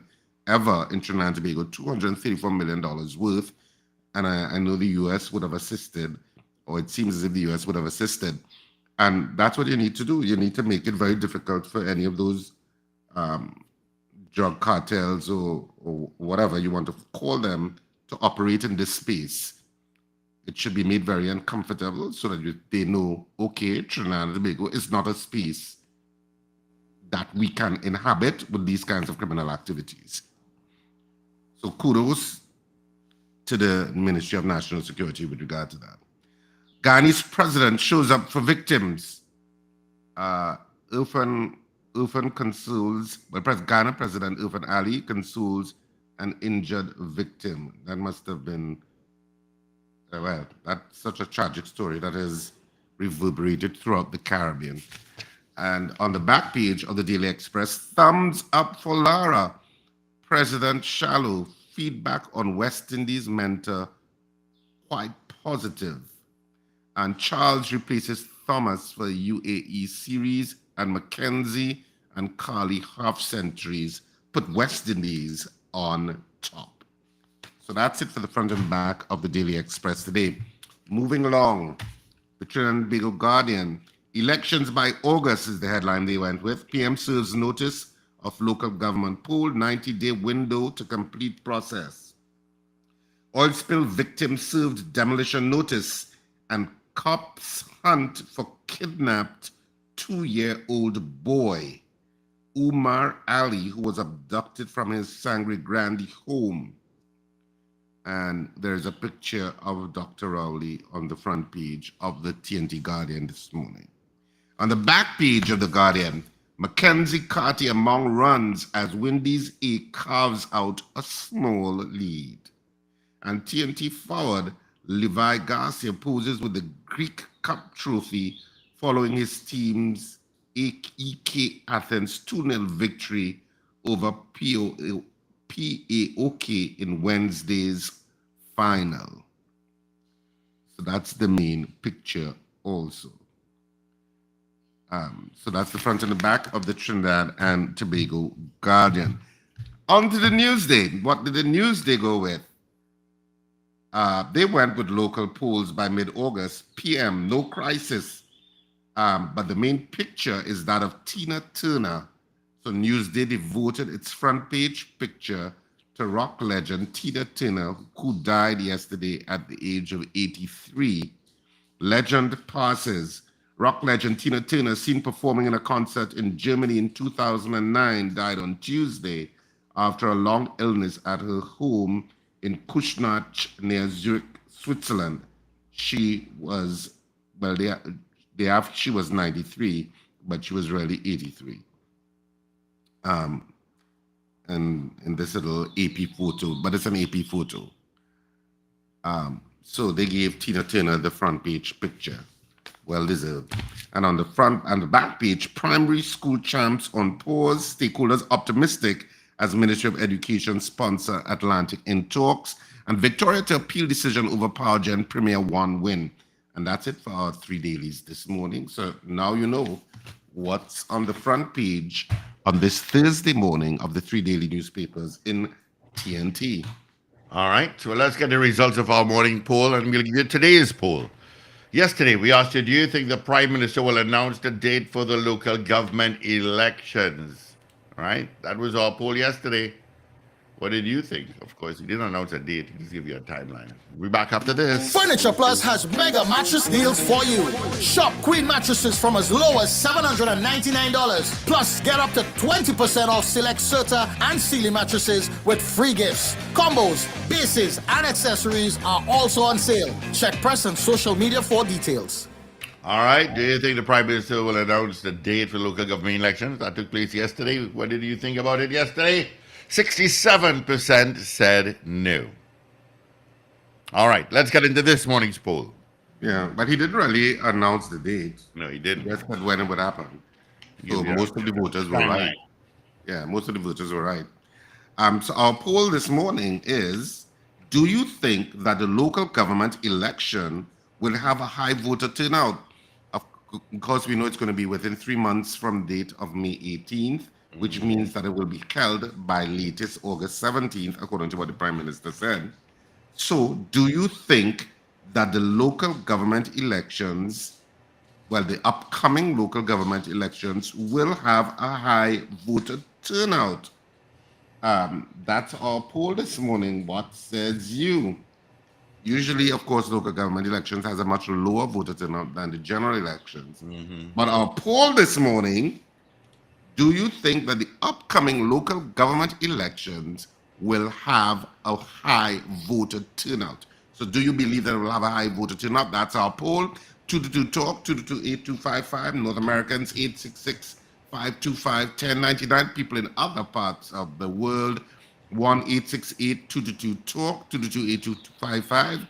ever in Trinidad and Tobago, $234 million worth. And I know the U.S. would have assisted, or it seems as if the U.S. would have assisted. And that's what you need to do. You need to make it very difficult for any of those drug cartels or whatever you want to call them to operate in this space. It should be made very uncomfortable so that they know, okay, Trinidad and Tobago is not a space that we can inhabit with these kinds of criminal activities. So kudos to the Ministry of National Security with regard to that. Ghanai's president shows up for victims. Irfan consoles, Ghana President Irfan Ali consoles an injured victim. That must have been, well, that's such a tragic story that has reverberated throughout the Caribbean. And on the back page of the Daily Express, thumbs up for Lara. President Shallow, feedback on West Indies mentor quite positive. And Charles replaces Thomas for the UAE series, and Mackenzie and Carly half centuries put West Indies on top. So that's it for the front and back of the Daily Express today. Moving along, the Trinidad and Tobago Guardian. Elections by August is the headline they went with. PM serves notice of local government poll, 90-day window to complete process. Oil spill victim served demolition notice, and cops hunt for kidnapped 2-year-old boy, Umar Ali, who was abducted from his Sangre Grande home. And there's a picture of Dr. Rowley on the front page of the TNT Guardian this morning. On the back page of the Guardian, Mackenzie Carty among runs as Windies A carves out a small lead. And TNT forward, Levi Garcia poses with the Greek Cup trophy following his team's EK Athens 2-0 victory over PAOK in Wednesday's final. So that's the main picture also. So that's the front and the back of the Trinidad and Tobago Guardian. On to the Newsday. What did the Newsday go with? They went with local polls by mid-August. PM, no crisis. But the main picture is that of Tina Turner. So Newsday devoted its front page picture to rock legend Tina Turner, who died yesterday at the age of 83. Legend passes. Rock legend Tina Turner, seen performing in a concert in Germany in 2009, died on Tuesday after a long illness at her home in Kuschnach near Zurich, Switzerland. She was, well, she was 93, but she was really 83. And in this little AP photo, but it's an AP photo. So they gave Tina Turner the front page picture. Well deserved. And on the front and the back page, primary school champs on pause, stakeholders optimistic as Ministry of Education sponsor Atlantic in talks, and Victoria to appeal decision over Power Gen Premier 1 win. And that's it for our 3 dailies this morning. So now you know what's on the front page on this Thursday morning of the 3 daily newspapers in TNT. All right, so let's get the results of our morning poll, and we'll give you today's poll. Yesterday, we asked you, do you think the Prime Minister will announce the date for the local government elections? All right, that was our poll yesterday. What did you think? Of course, he didn't announce a date. He just gave you a timeline. We'll be back after this. Furniture Plus has mega mattress deals for you. Shop Queen mattresses from as low as $799. Plus, get up to 20% off select Serta and Sealy mattresses with free gifts. Combos, bases, and accessories are also on sale. Check press and social media for details. All right. Do you think the Prime Minister will announce the date for local government elections that took place yesterday? What did you think about it yesterday? 67% said no. All right. Let's get into this morning's poll. Yeah, but he didn't really announce the date. No, he He didn't. just said when it would happen. Give So you most of the voters were right. timeline. Yeah, most of the voters were right. So our poll this morning is: do you think that the local government election will have a high voter turnout? Of course, we know it's going to be within 3 months from date of May 18th, which means that it will be held by latest August 17th, according to what the Prime Minister said. So, do you think that the local government elections, well, the upcoming local government elections, will have a high voter turnout? That's our poll this morning. What says you? Usually, of course, local government elections has a much lower voter turnout than the general elections. But our poll this morning: do you think that the upcoming local government elections will have a high voter turnout? So do you believe that it will have a high voter turnout? That's our poll. 222-TALK, 222-8255, North Americans, 866-525-1099. People in other parts of the world, 1-868-222-TALK, 222-8255.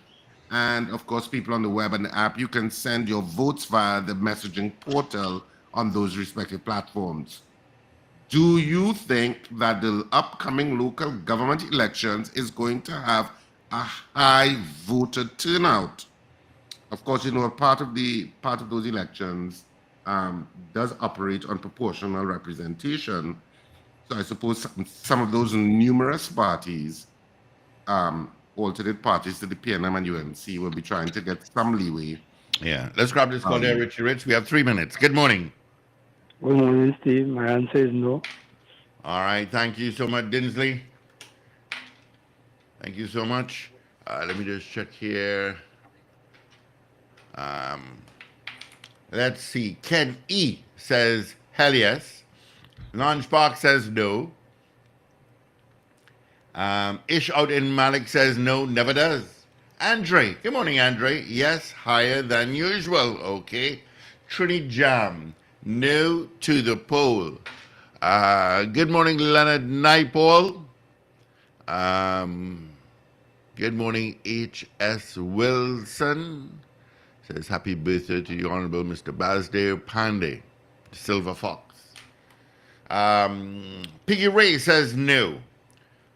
And of course, people on the web and the app, you can send your votes via the messaging portal on those respective platforms. Do you think that the upcoming local government elections is going to have a high voter turnout? Of course, you know, a part of those elections does operate on proportional representation. So I suppose some of those numerous parties, alternate parties to the PNM and UNC, will be trying to get some leeway. Yeah. Let's grab this call there, Richie Rich. We have 3 minutes. Good morning. Good morning, Steve. My answer is no. All right. Thank you so much, Dinsley. Thank you so much. Let me just check here. Let's see. Ken E says hell yes. Launch Park says no. Ish out in Malik says no, never does. Andre, good morning, Andre. Yes, higher than usual. Okay. Trini Jam, no to the poll. Good morning, Leonard Naipaul. Good morning, H.S. Wilson. Says happy birthday to the Honorable Mr. Basdale Pandey, Silver Fox. Piggy Ray says no.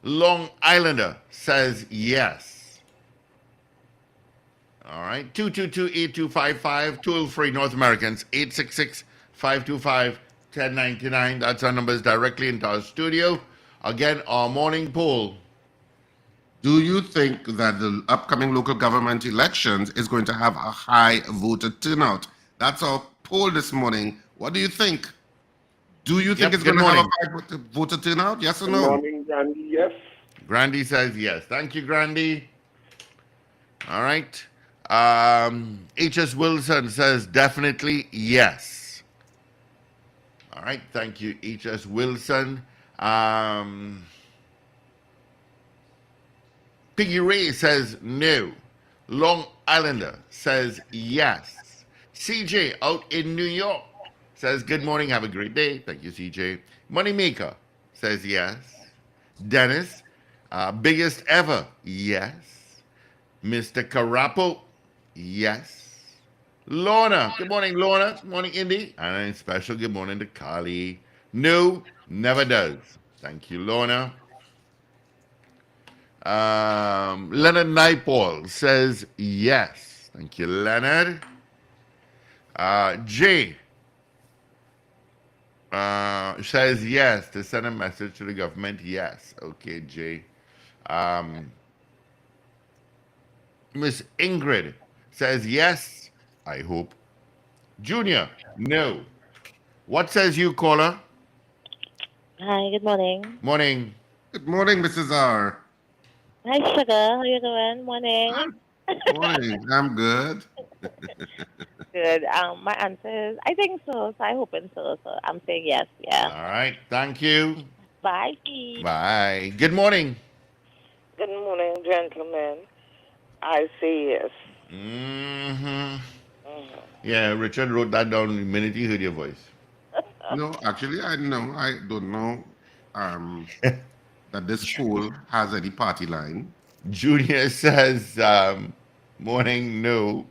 Long Islander says yes. All right. 222-8255, toll-free North Americans, 866-525-1099. That's our numbers directly into our studio. Again, our morning poll. Do you think that the upcoming local government elections is going to have a high voter turnout? That's our poll this morning. What do you think? Do you think it's going to have a high voter turnout? Yes or no? Good morning, Gandhi. Yes. Grandy says yes. Thank you, Grandy. All right. H.S. Wilson says definitely yes. All right. Thank you, H.S. Wilson. Piggy Ray says no. Long Islander says yes. CJ out in New York says good morning, have a great day. Thank you, CJ. Moneymaker says yes. Dennis, biggest ever, yes. Mr. Carapo, yes. Lorna, good morning, Lorna. Good morning, Indy. And a special good morning to Kali. No, never does. Thank you, Lorna. Leonard Naipaul says yes. Thank you, Leonard. Jay says yes to send a message to the government. Yes. Okay, Jay. Miss Ingrid says yes. I hope. Junior, no. What says you, caller? Hi, good morning. Morning. Good morning, Mrs. R. Hi, Sugar. How you doing? Morning. Morning. I'm good. Good. My answer is I think so. So I hope so. So I'm saying yes. Yeah. All right. Thank you. Bye, Steve. Bye. Good morning. Good morning, gentlemen. I say yes. Mm-hmm. Yeah, Richard wrote that down the minute he heard your voice. No, actually, I don't know that this poll has any party line. Junior says, morning, no.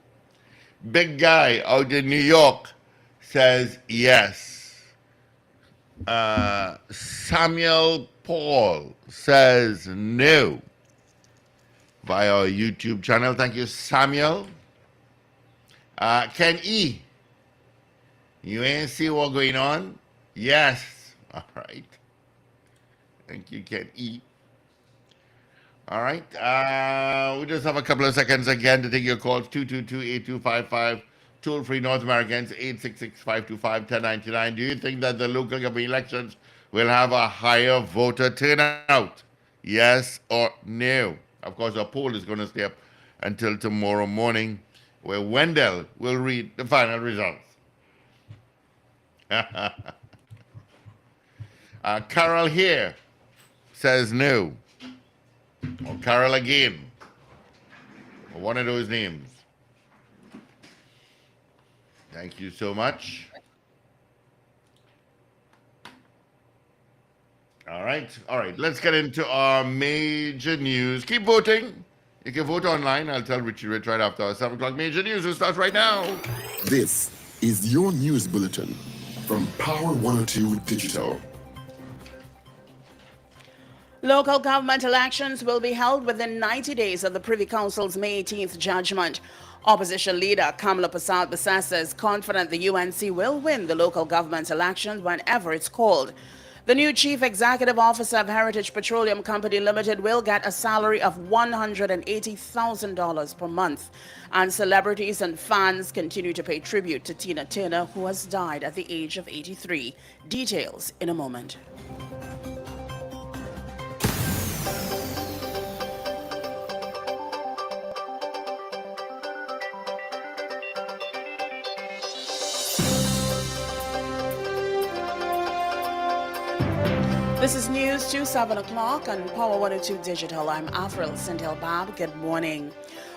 Big guy out in New York says yes. Samuel Paul says no via our YouTube channel. Thank you, Samuel. Ken E, you ain't see what going on? Yes. All right. Thank you, Ken E. All right. We just have a couple of seconds again to take your calls. 222-8255. Toll free North Americans 866-525-1099. Do you think that the local government elections will have a higher voter turnout? Yes or no? Of course, our poll is going to stay up until tomorrow morning, where Wendell will read the final results. Carol here says no. Or Carol again. Or one of those names. Thank you so much. All right. Let's get into our major news. Keep voting. You can vote online. I'll tell Richie Rich right after our 7 o'clock major news will start right now. This is your news bulletin from Power 102 Digital. Local government elections will be held within 90 days of the Privy Council's May 18th judgment. Opposition leader Kamala Persad-Bissassa is confident the UNC will win the local government elections whenever it's called. The new Chief Executive Officer of Heritage Petroleum Company Limited will get a salary of $180,000 per month. And celebrities and fans continue to pay tribute to Tina Turner, who has died at the age of 83. Details in a moment. This is news to 7 o'clock on Power 102 Digital. I'm Avril Sintel-Bab. Good morning.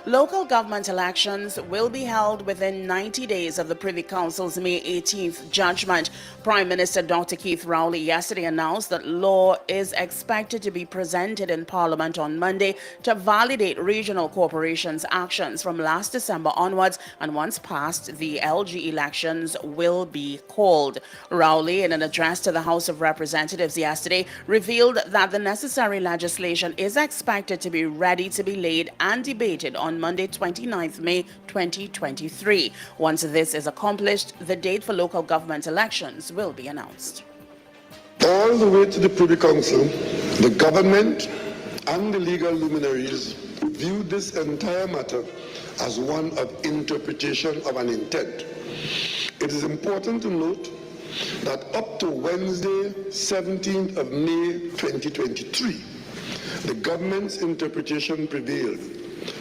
Local government elections will be held within 90 days of the Privy Council's May 18th judgment. Prime Minister Dr. Keith Rowley yesterday announced that law is expected to be presented in Parliament on Monday to validate regional corporations' actions from last December onwards, and once passed, the LG elections will be called. Rowley, in an address to the House of Representatives yesterday, revealed that the necessary legislation is expected to be ready to be laid and debated on Monday, 29th May 2023. Once this is accomplished, the date for local government elections will be announced. All the way to the Privy Council, the government and the legal luminaries view this entire matter as one of interpretation of an intent. It is important to note that up to Wednesday, 17th of May 2023, the government's interpretation prevailed,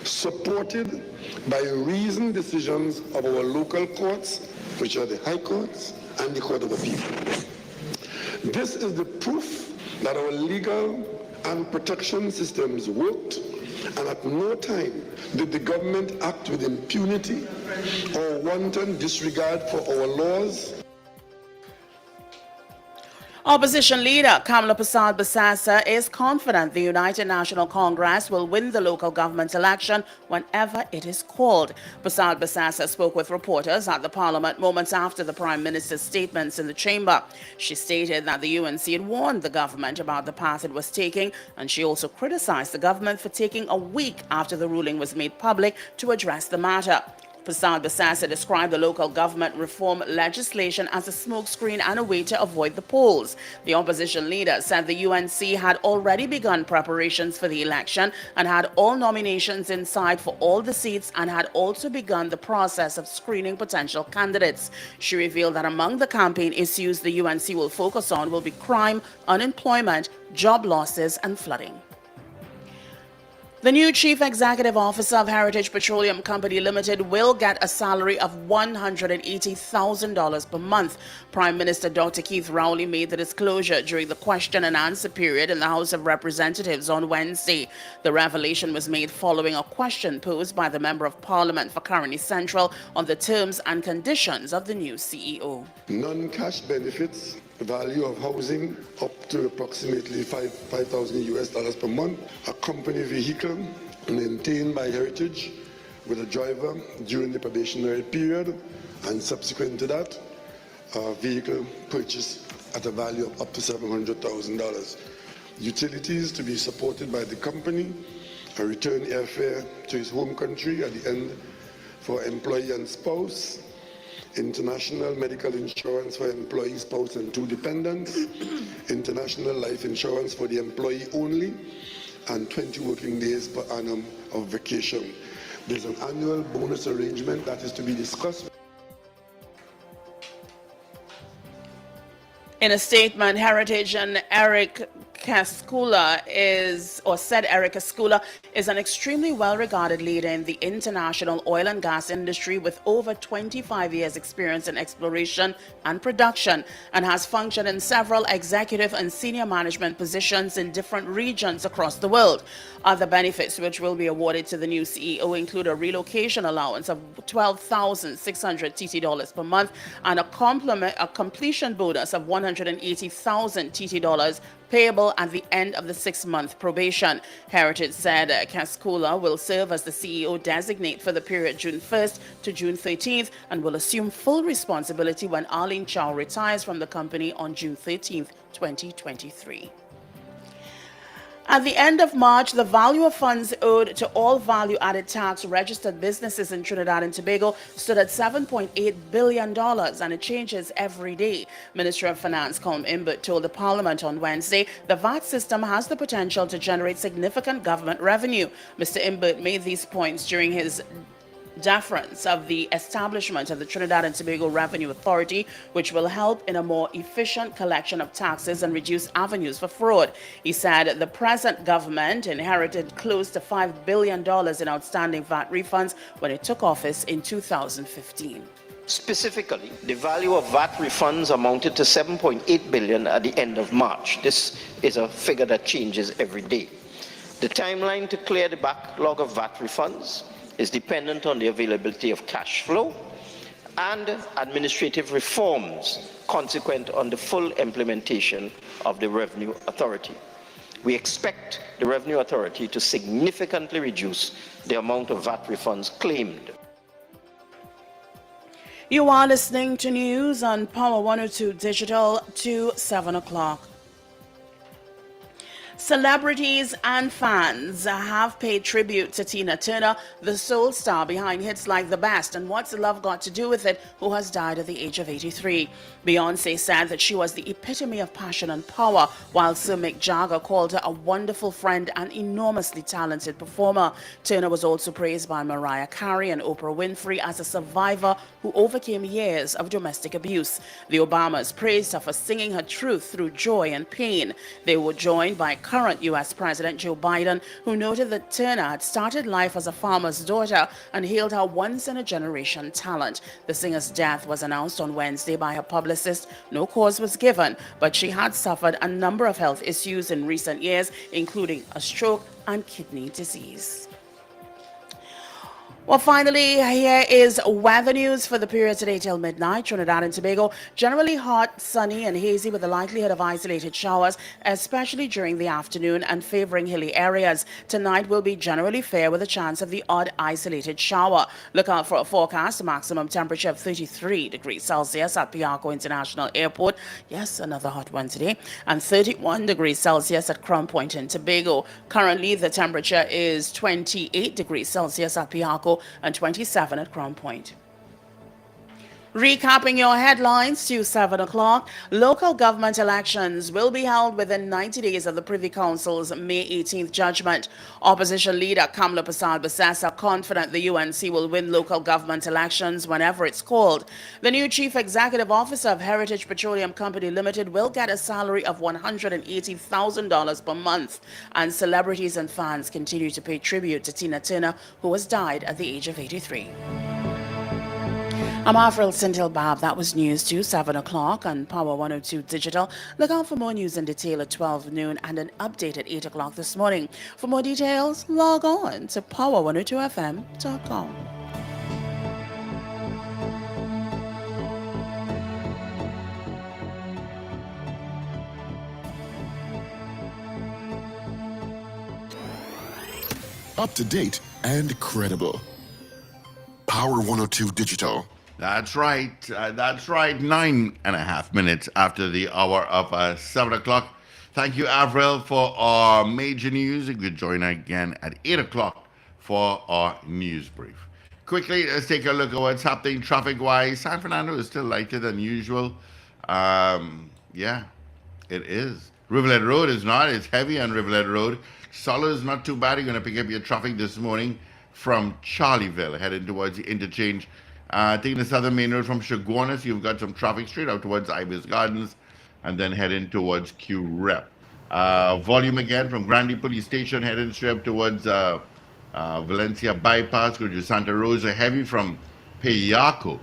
supported by reasoned decisions of our local courts, which are the High Courts and the Court of Appeal. This is the proof that our legal and protection systems worked, and at no time did the government act with impunity or wanton disregard for our laws. Opposition leader Kamala Persad-Bissassa is confident the United National Congress will win the local government election whenever it is called. Persad-Bissassa spoke with reporters at the Parliament moments after the Prime Minister's statements in the chamber. She stated that the UNC had warned the government about the path it was taking, and she also criticized the government for taking a week after the ruling was made public to address the matter. Persad-Bissassa described the local government reform legislation as a smokescreen and a way to avoid the polls. The opposition leader said the UNC had already begun preparations for the election and had all nominations in sight for all the seats, and had also begun the process of screening potential candidates. She revealed that among the campaign issues the UNC will focus on will be crime, unemployment, job losses, and flooding. The new Chief Executive Officer of Heritage Petroleum Company Limited will get a salary of $180,000 per month. Prime Minister Dr. Keith Rowley made the disclosure during the question and answer period in the House of Representatives on Wednesday. The revelation was made following a question posed by the Member of Parliament for Caroni Central on the terms and conditions of the new CEO. Non-cash benefits, the value of housing up to approximately $5,000 per month, a company vehicle maintained by Heritage with a driver during the probationary period, and subsequent to that, a vehicle purchased at a value of up to $700,000. Utilities to be supported by the company, a return airfare to his home country at the end for employee and spouse, international medical insurance for employee, spouse, and 2 dependents, international life insurance for the employee only, and 20 working days per annum of vacation. There's an annual bonus arrangement that is to be discussed. In a statement, Heritage and Eric Cascula said Eric Cascula is an extremely well-regarded leader in the international oil and gas industry with over 25 years experience in exploration and production, and has functioned in several executive and senior management positions in different regions across the world. Other benefits which will be awarded to the new CEO include a relocation allowance of $12,600 TT per month and a completion bonus of $180,000 TT payable at the end of the 6-month probation. Heritage said Cascula will serve as the CEO designate for the period June 1st to June 13th and will assume full responsibility when Arlene Chow retires from the company on June 13th, 2023. At the end of March, the value of funds owed to all value-added tax registered businesses in Trinidad and Tobago stood at $7.8 billion, and it changes every day. Minister of Finance Colm Imbert told the Parliament on Wednesday the VAT system has the potential to generate significant government revenue. Mr. Imbert made these points during his deference of the establishment of the Trinidad and Tobago Revenue Authority, which will help in a more efficient collection of taxes and reduce avenues for fraud. He said the present government inherited close to $5 billion in outstanding VAT refunds when it took office in 2015. Specifically, the value of VAT refunds amounted to $7.8 billion at the end of March. This is a figure that changes every day. The timeline to clear the backlog of VAT refunds is dependent on the availability of cash flow and administrative reforms consequent on the full implementation of the Revenue Authority. We expect the Revenue Authority to significantly reduce the amount of VAT refunds claimed. You are listening to news on Power 102 Digital to 7 o'clock. Celebrities and fans have paid tribute to Tina Turner, the soul star behind hits like The Best and What's Love Got to Do With It, who has died at the age of 83. Beyoncé said that she was the epitome of passion and power, while Sir Mick Jagger called her a wonderful friend and enormously talented performer. Turner was also praised by Mariah Carey and Oprah Winfrey as a survivor who overcame years of domestic abuse. The Obamas praised her for singing her truth through joy and pain. They were joined by current U.S. President Joe Biden, who noted that Turner had started life as a farmer's daughter and hailed her once-in-a-generation talent. The singer's death was announced on Wednesday by her publicist. No cause was given, but she had suffered a number of health issues in recent years, including a stroke and kidney disease. Well, finally, here is weather news for the period today till midnight. Trinidad and Tobago, generally hot, sunny, and hazy with the likelihood of isolated showers, especially during the afternoon and favoring hilly areas. Tonight will be generally fair with a chance of the odd isolated shower. Look out for a forecast, a maximum temperature of 33 degrees Celsius at Piarco International Airport. Yes, another hot one today. And 31 degrees Celsius at Crown Point in Tobago. Currently, the temperature is 28 degrees Celsius at Piarco and 27 at Crown Point. Recapping your headlines to 7 o'clock, local government elections will be held within 90 days of the Privy Council's May 18th judgment. Opposition leader Kamla Persad-Bissessar confident the UNC will win local government elections whenever it's called. The new chief executive officer of Heritage Petroleum Company Limited will get a salary of $180,000 per month, and celebrities and fans continue to pay tribute to Tina Turner, who has died at the age of 83. I'm Avril Sintil-Bab. That was news to 7 o'clock on Power 102 Digital. Look out for more news in detail at 12 noon and an update at 8 o'clock this morning. For more details, log on to power102fm.com. Up to date and credible. Power 102 Digital. That's right. 9.5 minutes after the hour of 7 o'clock. Thank you, Avril, for our major news. You could join again at 8 o'clock for our news brief. Quickly, let's take a look at what's happening traffic-wise. San Fernando is still lighter than usual. Yeah, it is. Rivulet Road is not. It's heavy on Rivulet Road. Solo is not too bad. You're going to pick up your traffic this morning from Charlieville, heading towards the interchange. Taking the southern main road from Chaguanas, you've got some traffic straight out towards Ibis Gardens, and then heading towards Q Rep. Volume again from Grande Police Station, heading straight up towards Valencia Bypass, go to Santa Rosa, heavy from Payaco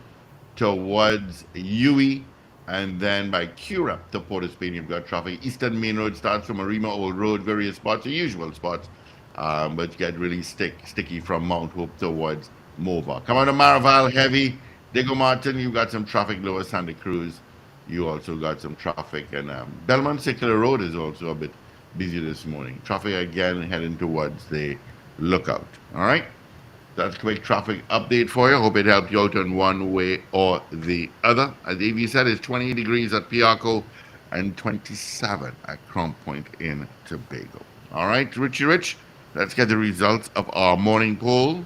towards Yui, and then by Q Rep to Port of Spain, you've got traffic. Eastern Main Road starts from Arima Old Road, various spots, the usual spots, but you get really sticky from Mount Hope towards Mova. Come on to Maraval, heavy. Diego Martin, you've got some traffic. Lower Santa Cruz, you also got some traffic. And Belmont Circular Road is also a bit busy this morning. Traffic again heading towards the lookout. All right? That's a quick traffic update for you. Hope it helped you out in one way or the other. As AV said, it's 28 degrees at Piarco and 27 at Crown Point in Tobago. All right, Richie Rich, let's get the results of our morning poll.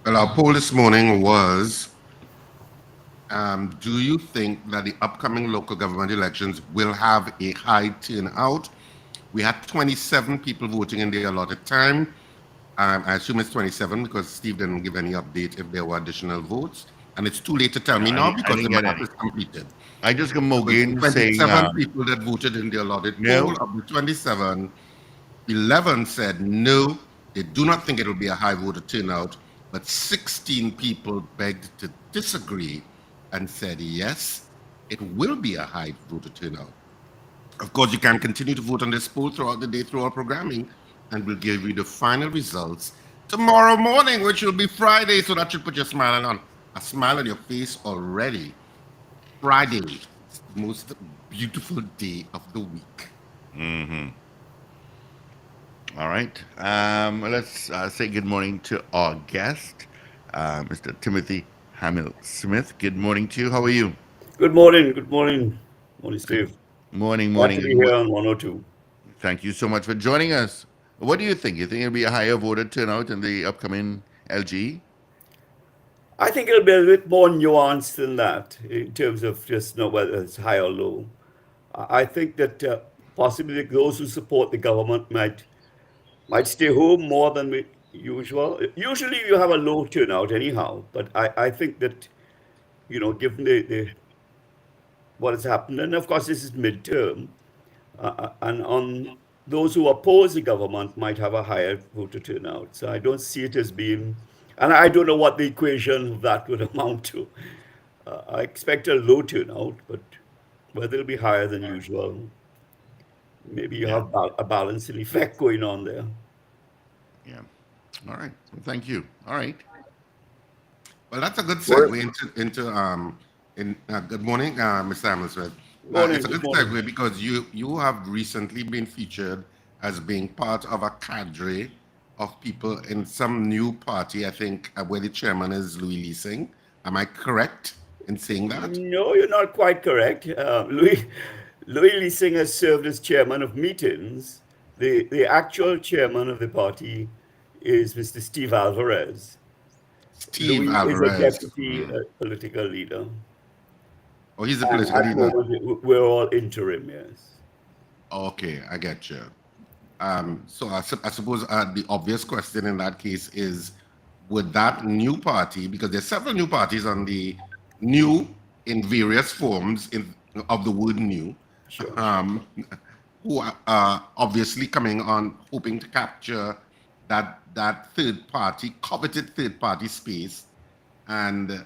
Well, our poll this morning was, do you think that the upcoming local government elections will have a high turnout? We had 27 people voting in the allotted time. I assume it's 27 because Steve didn't give any update if there were additional votes. And it's too late to tell me now because the math is completed. I just got Mogain saying... 27 people that voted in the allotted poll. Of the 27, 11 said no, they do not think it will be a high voter turnout. But 16 people begged to disagree and said, yes, it will be a high voter turnout. Of course, you can continue to vote on this poll throughout the day through our programming, and we'll give you the final results tomorrow morning, which will be Friday. So that should put a smile on your face already. Friday, the most beautiful day of the week. Mm-hmm. All right. Let's say good morning to our guest, Mr. Timothy Hamill-Smith. Good morning to you. How are you? Good morning. Good morning. Morning, Steve. Morning. Glad to be here on 102. Thank you so much for joining us. What do you think? You think it'll be a higher voter turnout in the upcoming LG? I think it'll be a bit more nuanced than that in terms of just know whether it's high or low. I think that possibly those who support the government might stay home more than usual. Usually you have a low turnout anyhow, but I think that, given the what has happened, and of course this is midterm, and on those who oppose the government might have a higher voter turnout. So I don't see it as being, and I don't know what the equation of that would amount to. I expect a low turnout, but whether it'll be higher than usual, maybe you have a balancing effect going on there. Yeah. All right. Well, thank you. All right. Well, that's a good segue into good morning, Mr. Hamill-Smith. It's a good segue because you have recently been featured as being part of a cadre of people in some new party, I think, where the chairman is Louis Leasing. Am I correct in saying that? No, you're not quite correct. Louis Leasing has served as chairman of meetings. The actual chairman of the party is Mr. Steve Alvarez. Steve Louis is a Alvarez. deputy political leader. Oh, he's a And political at the leader. moment, we're all interim, yes. Okay, I get you. So I suppose the obvious question in that case is, would that new party, because there's several new parties on the new in various forms of the word new, Sure. who are obviously coming on hoping to capture that coveted third party space. And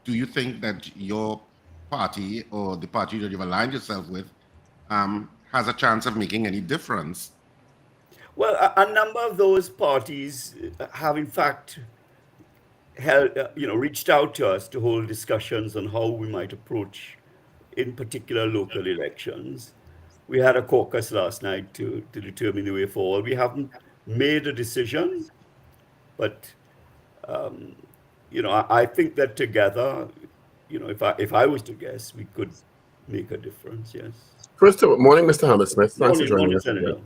do you think that your party or the party that you've aligned yourself with has a chance of making any difference? Well, a number of those parties have, in fact, reached out to us to hold discussions on how we might approach, in particular, local elections. We had a caucus last night to determine the way forward. We haven't made a decision, but I think that together, if I was to guess, we could make a difference. Yes. First of all, morning, Mr. Hammersmith. Thanks for joining us. Senator.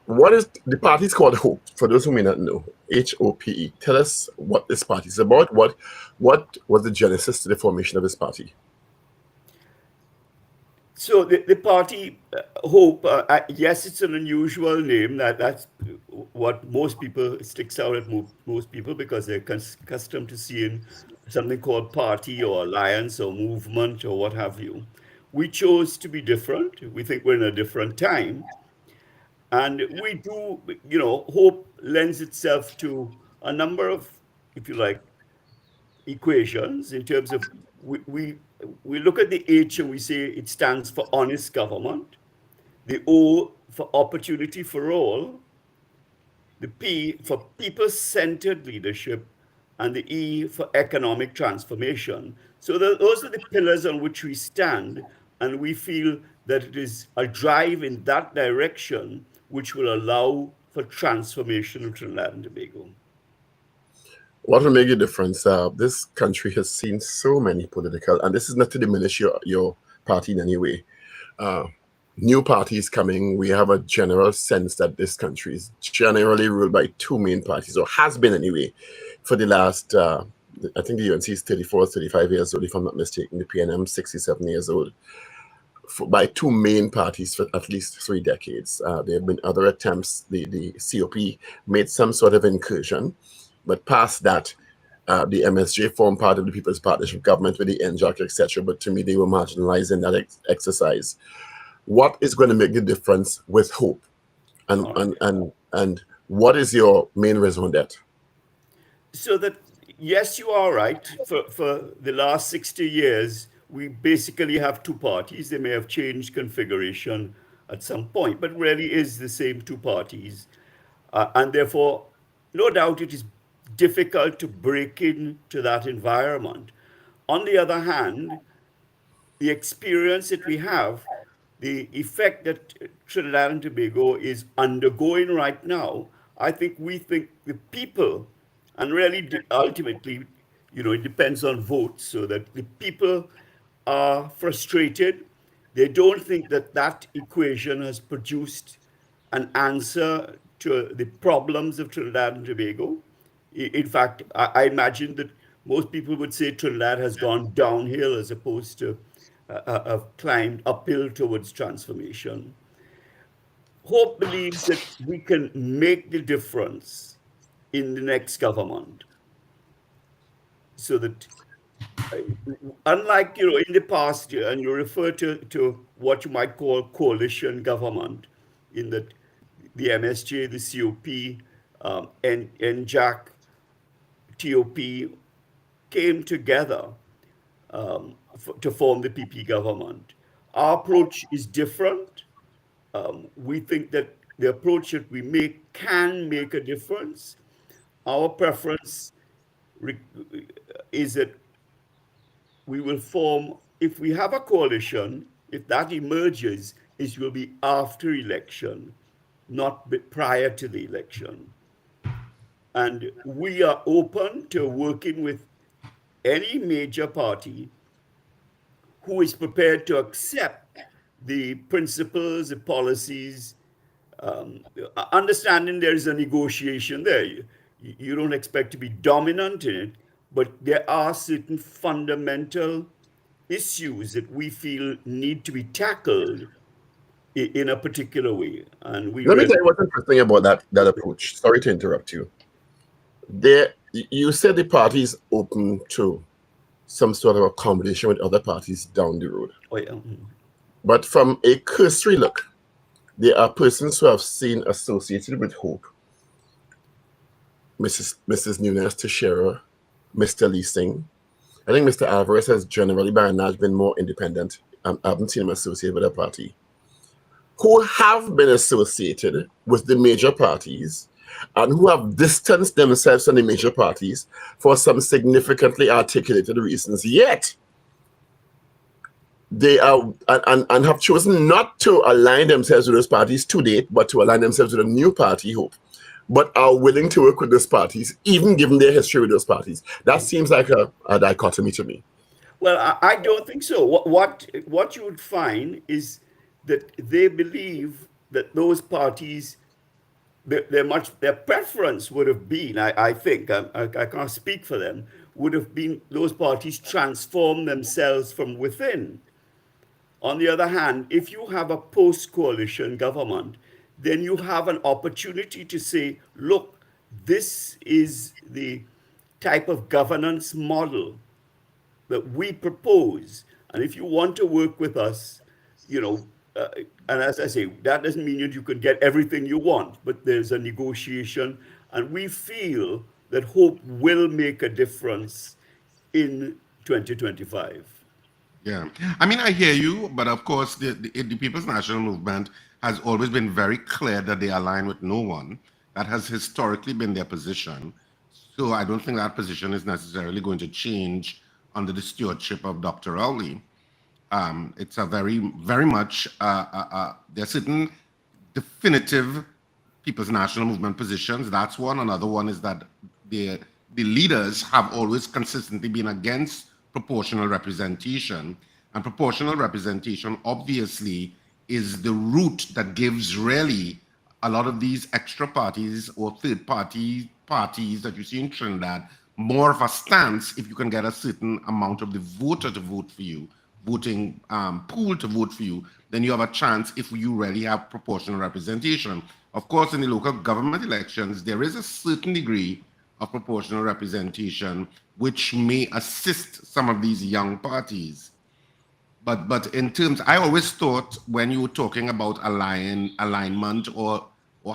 What is the party is called Hope? For those who may not know, HOPE. Tell us what this party is about. What was the genesis to the formation of this party? So the party Hope, yes, it's an unusual name. That's what most people sticks out at most people, because they're accustomed to seeing something called party or alliance or movement or what have you. We chose to be different. We think we're in a different time. And we do, Hope lends itself to a number of, if you like, equations in terms of we look at the H and we say it stands for honest government, the O for opportunity for all, the P for people-centered leadership, and the E for economic transformation. So those are the pillars on which we stand, and we feel that it is a drive in that direction which will allow for transformation of Trinidad and Tobago. What will make a difference? This country has seen so many political, and this is not to diminish your party in any way. New parties coming, we have a general sense that this country is generally ruled by two main parties, or has been anyway, for the last, I think the UNC is 34, 35 years old, if I'm not mistaken, the PNM 67 years old, by two main parties for at least 3 decades. There have been other attempts. The COP made some sort of incursion, but past that, the MSJ formed part of the People's Partnership Government with the NJAC, etc. But to me, they were marginalized in that exercise. What is going to make the difference with Hope? And what is your main raison d'etre? So that, yes, you are right. For the last 60 years, we basically have two parties. They may have changed configuration at some point, but really is the same two parties. And therefore, no doubt it is difficult to break into that environment. On the other hand, the experience that we have, the effect that Trinidad and Tobago is undergoing right now, we think the people, and really ultimately, it depends on votes, so that the people are frustrated. They don't think that equation has produced an answer to the problems of Trinidad and Tobago. In fact, I imagine that most people would say Trinidad has gone downhill as opposed to have climbed uphill towards transformation. Hope believes that we can make the difference in the next government, so that unlike in the past, and you refer to what you might call coalition government, in that the MSJ, the COP, and NJAC, TOP came together to form the PP government. Our approach is different. We think that the approach that we make can make a difference. Our preference is that we will form, if we have a coalition, if that emerges, it will be after election, not prior to the election. And we are open to working with any major party who is prepared to accept the principles, the policies, understanding there is a negotiation there. You don't expect to be dominant in it, but there are certain fundamental issues that we feel need to be tackled in a particular way. And we Let me tell really, you what's interesting about that approach. Sorry to interrupt you. You said the party is open to some sort of accommodation with other parties down the road. oh yeah. But from a cursory look, there are persons who have seen associated with Hope, Mrs. Nunes Teixeira, Mr. Lee Singh. I think Mr. Alvarez has generally, by and large, been more independent. I haven't seen him associated with a party. Who have been associated with the major parties and who have distanced themselves from the major parties for some significantly articulated reasons. Yet, they are and have chosen not to align themselves with those parties to date, but to align themselves with a new party, Hope, but are willing to work with those parties, even given their history with those parties. That seems like a dichotomy to me. Well, I don't think so. What you would find is that they believe that those parties, their preference would have been, I think, I can't speak for them, would have been those parties transform themselves from within. On the other hand, if you have a post-coalition government, then you have an opportunity to say, look, this is the type of governance model that we propose. And if you want to work with us, and as I say, that doesn't mean you can get everything you want, but there's a negotiation. And we feel that Hope will make a difference in 2025. Yeah, I mean, I hear you, but of course, the People's National Movement has always been very clear that they align with no one. That has historically been their position. So I don't think that position is necessarily going to change under the stewardship of Dr. Rowley. It's a very much, there are certain definitive People's National Movement positions. That's one. Another one is that the leaders have always consistently been against proportional representation. And proportional representation, obviously, is the route that gives really a lot of these extra parties or third parties that you see in Trinidad more of a stance if you can get a certain amount of the voter to vote for you, voting pool to vote for you, then you have a chance if you really have proportional representation. Of course, in the local government elections, there is a certain degree of proportional representation which may assist some of these young parties. But in terms, I always thought when you were talking about alignment or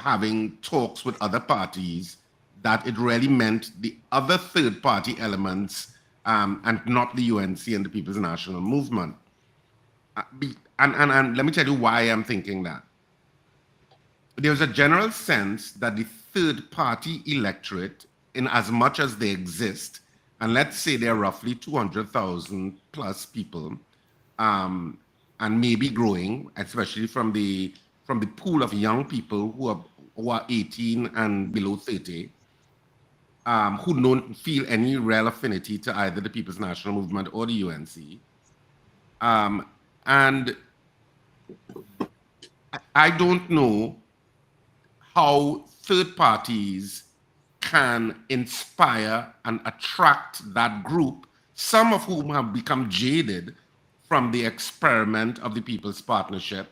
having talks with other parties, that it really meant the other third party elements and not the UNC and the People's National Movement. And let me tell you why I'm thinking that. There's a general sense that the third party electorate, in as much as they exist, and let's say they're roughly 200,000 plus people, and maybe growing, especially from the pool of young people who are 18 and below 30, who don't feel any real affinity to either the People's National Movement or the UNC. And I don't know how third parties can inspire and attract that group, some of whom have become jaded from the experiment of the People's Partnership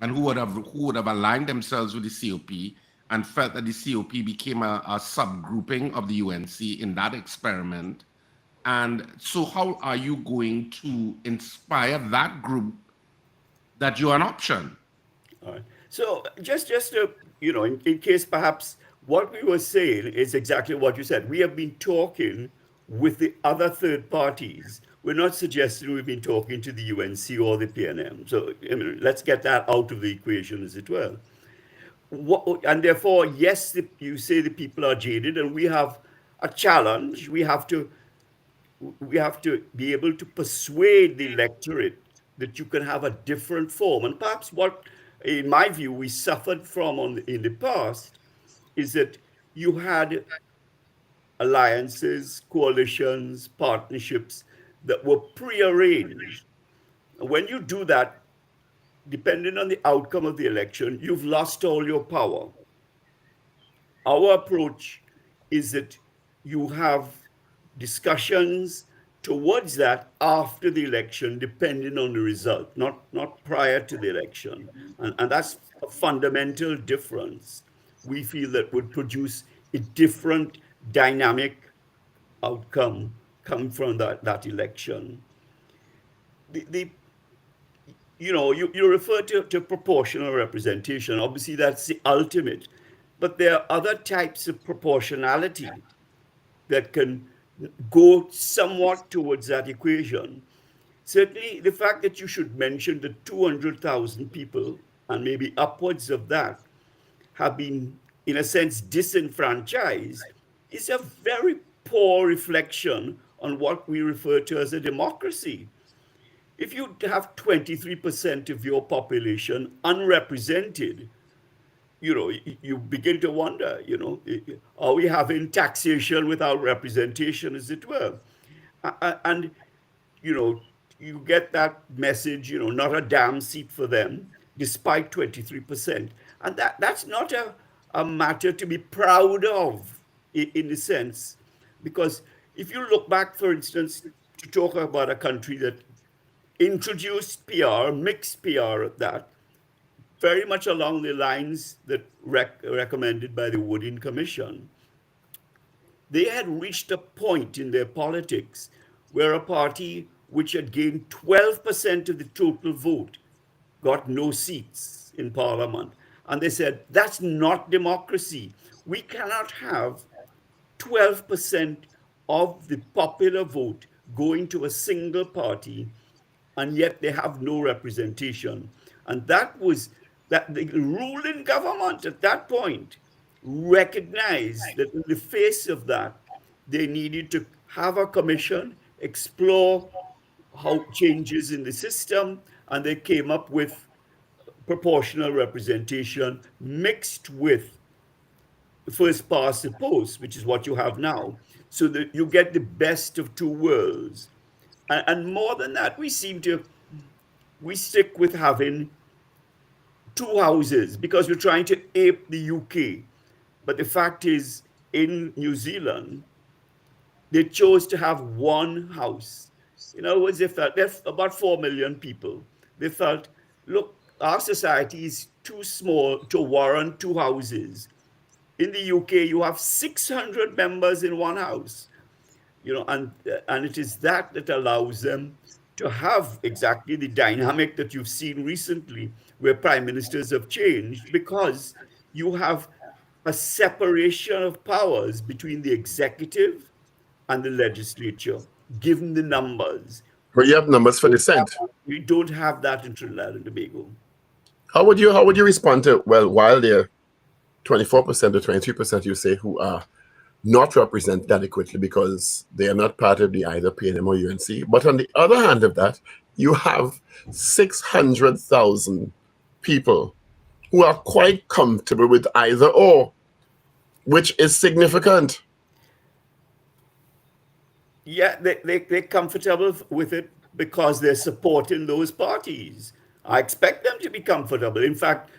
and who would have aligned themselves with the COP and felt that the COP became a subgrouping of the UNC in that experiment. And so how are you going to inspire that group that you're an option? All right. So just to, in case perhaps what we were saying is exactly what you said. We have been talking with the other third parties. We're not suggesting we've been talking to the UNC or the PNM. So let's get that out of the equation, as it were. And therefore, yes, you say the people are jaded, and we have a challenge. We have to be able to persuade the electorate that you can have a different form. And perhaps what, in my view, we suffered from in the past is that you had alliances, coalitions, partnerships that were prearranged. When you do that, depending on the outcome of the election, you've lost all your power. Our approach is that you have discussions towards that after the election, depending on the result, not prior to the election. And that's a fundamental difference. We feel that would produce a different dynamic outcome come from that election. The you refer to proportional representation. Obviously, that's the ultimate. But there are other types of proportionality that can go somewhat towards that equation. Certainly, the fact that you should mention the 200,000 people and maybe upwards of that have been, in a sense, disenfranchised is a very poor reflection on what we refer to as a democracy. If you have 23% of your population unrepresented, you begin to wonder, are we having taxation without representation, as it were? And, you get that message, not a damn seat for them, despite 23%. And that's not a matter to be proud of, in a sense, because if you look back, for instance, to talk about a country that introduced PR, mixed PR at that, very much along the lines that recommended by the Woodin Commission. They had reached a point in their politics where a party which had gained 12% of the total vote got no seats in parliament. And they said, that's not democracy. We cannot have 12% of the popular vote going to a single party, and yet they have no representation. And that was that the ruling government at that point recognized that in the face of that, they needed to have a commission, explore how changes in the system, and they came up with proportional representation mixed with first past the post, which is what you have now, so that you get the best of two worlds. And more than that, we stick with having two houses because we're trying to ape the UK. But the fact is, in New Zealand, they chose to have one house. In other words, they felt there's about 4 million people. They felt, look, our society is too small to warrant two houses. In the UK, you have 600 members in one house, and it is that allows them to have exactly the dynamic that you've seen recently, where prime ministers have changed, because you have a separation of powers between the executive and the legislature, given the numbers. But you have numbers for dissent. We don't have that in Trinidad and Tobago. How would you respond to, well, while they're 24% or 23%, you say, who are not represented adequately because they are not part of the either PNM or UNC. But on the other hand of that, you have 600,000 people who are quite comfortable with either or, which is significant. Yeah, they're comfortable with it because they're supporting those parties. I expect them to be comfortable. In fact,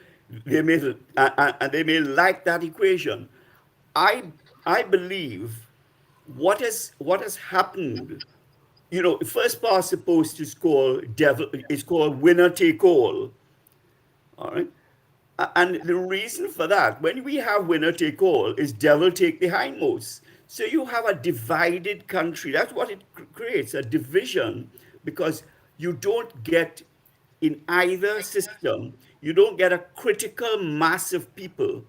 they may like that equation. I believe what has happened, first past the post is called winner take all. All right. And the reason for that, when we have winner take all, is devil take the hindmost. So you have a divided country. That's what it creates, a division, because you don't get, in either system, you don't get a critical mass of people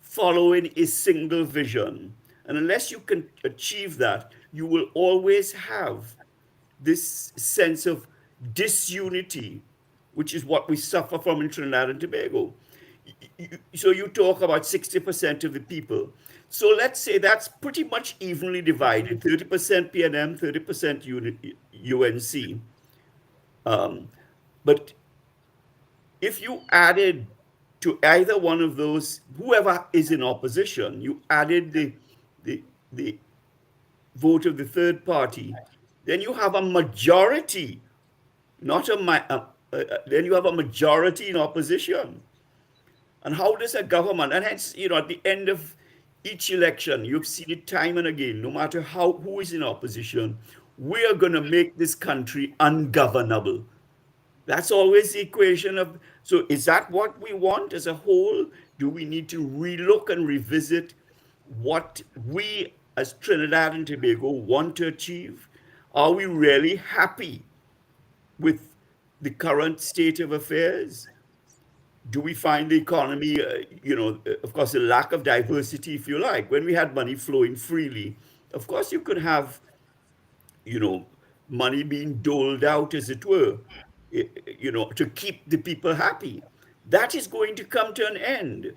following a single vision. And unless you can achieve that, you will always have this sense of disunity, which is what we suffer from in Trinidad and Tobago. So you talk about 60% of the people. So let's say that's pretty much evenly divided, 30% PNM, 30% UNC. But if you added to either one of those, whoever is in opposition, you added the vote of the third party, then you have a majority, then you have a majority in opposition. And how does a government, and hence, at the end of each election, you've seen it time and again, no matter who is in opposition, we are going to make this country ungovernable. That's always the equation of, so is that what we want as a whole? Do we need to relook and revisit what we as Trinidad and Tobago want to achieve? Are we really happy with the current state of affairs? Do we find the economy, of course, a lack of diversity, if you like? When we had money flowing freely, of course, you could have, money being doled out, as it were, to keep the people happy. That is going to come to an end.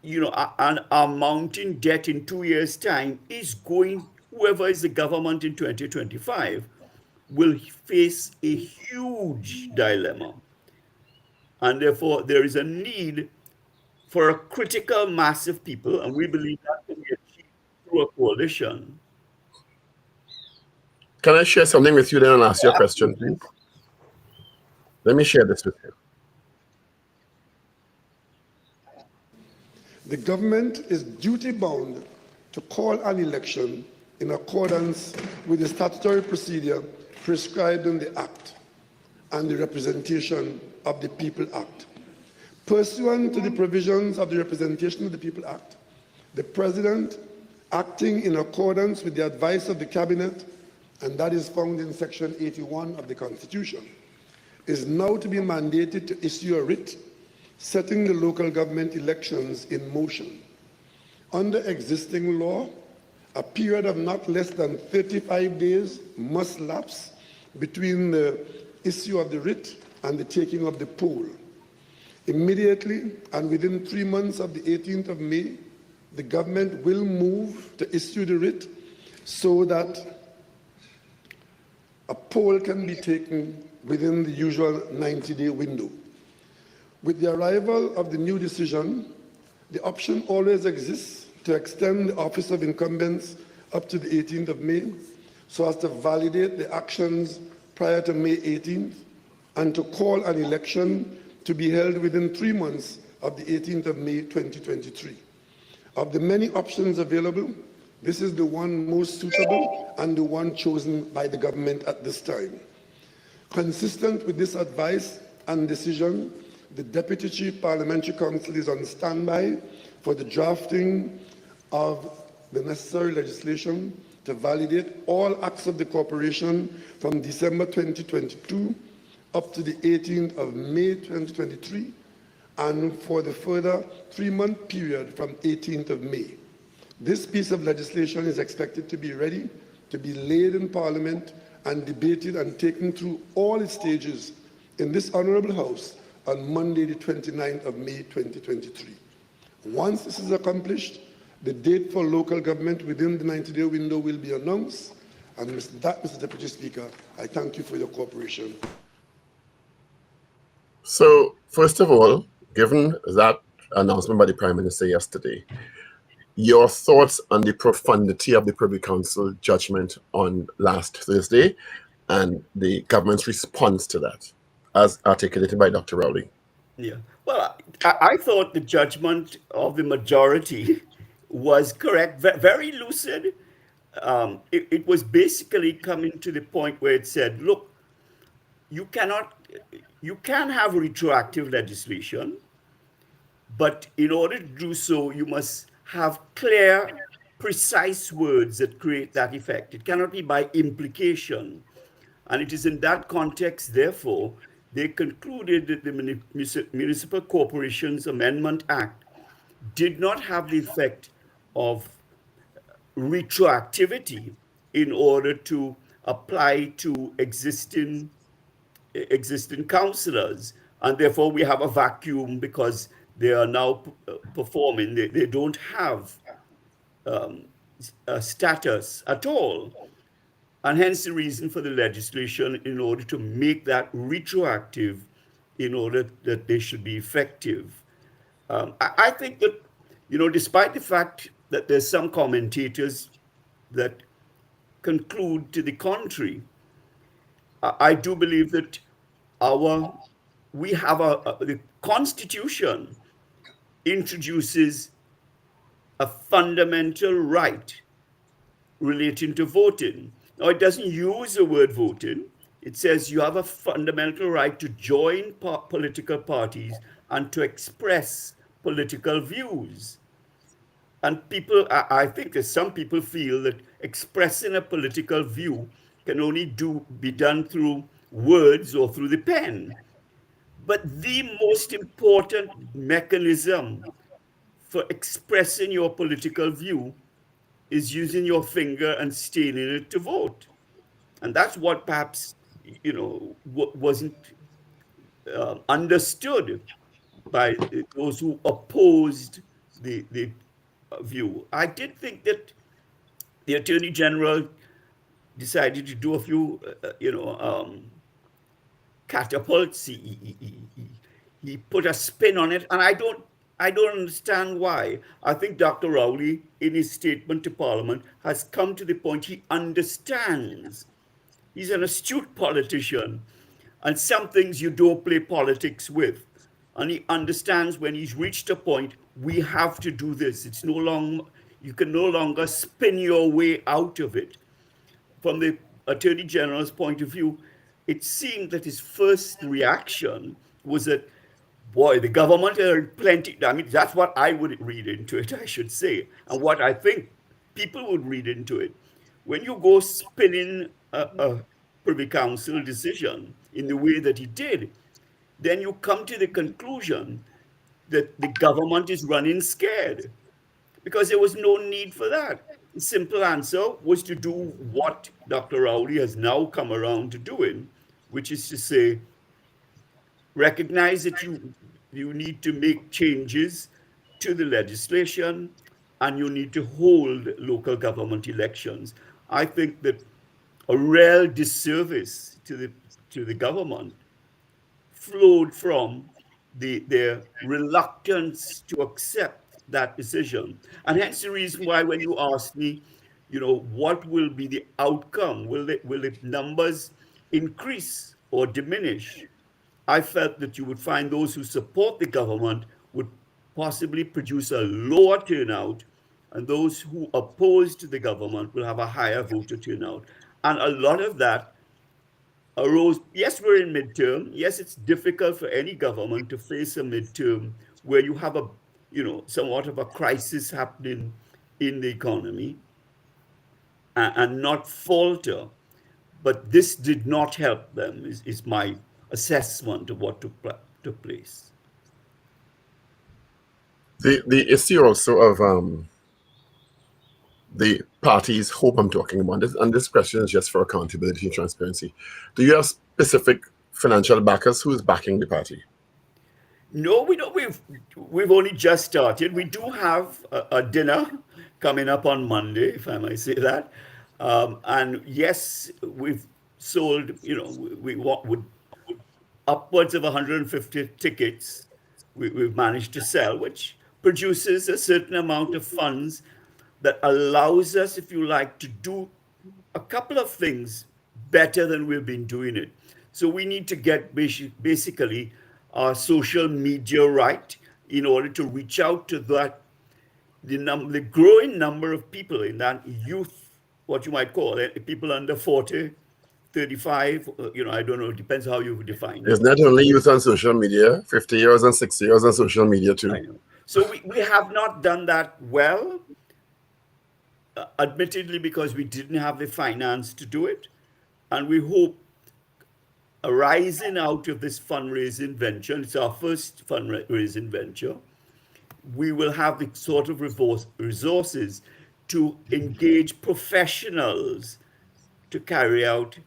And our mounting debt in 2 years' time is going, whoever is the government in 2025 will face a huge dilemma. And therefore, there is a need for a critical mass of people, and we believe that can be achieved through a coalition. Can I share something with you then and ask you a question, please? Let me share this with you. The government is duty-bound to call an election in accordance with the statutory procedure prescribed in the Act and the Representation of the People Act. Pursuant to the provisions of the Representation of the People Act, the President, acting in accordance with the advice of the Cabinet, and that is found in Section 81 of the Constitution, is now to be mandated to issue a writ setting the local government elections in motion. Under existing law, a period of not less than 35 days must lapse between the issue of the writ and the taking of the poll. Immediately and within 3 months of the 18th of May, the government will move to issue the writ so that a poll can be taken within the usual 90-day window. With the arrival of the new decision, the option always exists to extend the office of incumbents up to the 18th of May so as to validate the actions prior to May 18th and to call an election to be held within 3 months of the 18th of May 2023. Of the many options available, this is the one most suitable and the one chosen by the government at this time. Consistent with this advice and decision, the Deputy Chief Parliamentary Counsel is on standby for the drafting of the necessary legislation to validate all acts of the corporation from December 2022 up to the 18th of May 2023 and for the further 3-month period from 18th of May. This piece of legislation is expected to be ready to be laid in Parliament and debated and taken through all its stages in this Honourable House on Monday, the 29th of May 2023. Once this is accomplished, the date for local government within the 90-day window will be announced. And with that, Mr. Deputy Speaker, I thank you for your cooperation. So, first of all, given that announcement by the Prime Minister yesterday, your thoughts on the profundity of the Privy Council judgment on last Thursday and the government's response to that, as articulated by Dr. Rowley? Yeah. Well, I thought the judgment of the majority was correct, very lucid. It was basically coming to the point where it said, look, you can have retroactive legislation, but in order to do so, you must have clear, precise words that create that effect. It cannot be by implication. And it is in that context, therefore, they concluded that the Municipal Corporations Amendment Act did not have the effect of retroactivity in order to apply to existing councillors. And therefore, we have a vacuum because they are now performing. They don't have a status at all. And hence the reason for the legislation in order to make that retroactive in order that they should be effective. I think that, despite the fact that there's some commentators that conclude to the contrary, I do believe that we have the Constitution introduces a fundamental right relating to voting. Now, it doesn't use the word voting. It says you have a fundamental right to join political parties and to express political views. And people, I think that some people feel that expressing a political view can only be done through words or through the pen. But the most important mechanism for expressing your political view is using your finger and staining it to vote. And that's what perhaps, wasn't understood by those who opposed the view. I did think that the Attorney General decided to do a few, catapults. He put a spin on it, and I don't understand why. I think Dr. Rowley, in his statement to Parliament, has come to the point he understands. He's an astute politician, and some things you don't play politics with. And he understands when he's reached a point, we have to do this. It's no longer, you can no longer spin your way out of it. From the Attorney General's point of view, it seemed that his first reaction was that, boy, the government had plenty. I mean, that's what I would read into it, I should say, and what I think people would read into it. When you go spinning a Privy Council decision in the way that he did, then you come to the conclusion that the government is running scared, because there was no need for that. The simple answer was to do what Dr. Rowley has now come around to doing, which is to say, recognize that you need to make changes to the legislation and you need to hold local government elections. I think that a real disservice to the government flowed from their reluctance to accept that decision. And hence the reason why when you ask me, what will be the outcome? Will the numbers increase or diminish? I felt that you would find those who support the government would possibly produce a lower turnout, and those who oppose to the government will have a higher voter turnout. And a lot of that arose, yes, we're in midterm. Yes, it's difficult for any government to face a midterm where you have somewhat of a crisis happening in the economy and not falter. But this did not help them, is my assessment of what took place. The issue also of the party's hope I'm talking about, and this question is just for accountability and transparency. Do you have specific financial backers who is backing the party? No, we don't. We've only just started. We do have a dinner coming up on Monday, if I might say that. And yes, we've sold, we would upwards of 150 tickets we've managed to sell, which produces a certain amount of funds that allows us, if you like, to do a couple of things better than we've been doing it. So we need to get basically our social media right in order to reach out to the growing number of people in that youth, what you might call it, people under 40, 35, I don't know, it depends how you define it. It's not only youth on social media, 50 years and 60 years on social media too. I know. So we have not done that well, admittedly, because we didn't have the finance to do it. And we hope arising out of this fundraising venture, it's our first fundraising venture, we will have the sort of resources to engage professionals to carry out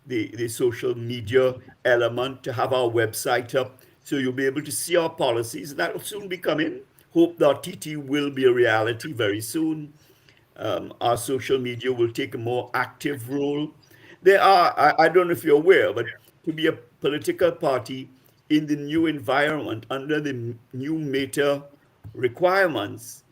the social media element, to have our website up, so you'll be able to see our policies. That will soon be coming. Hope that TT will be a reality very soon. Our social media will take a more active role. There are, I don't know if you're aware, but to be a political party in the new environment, under the new meta requirements,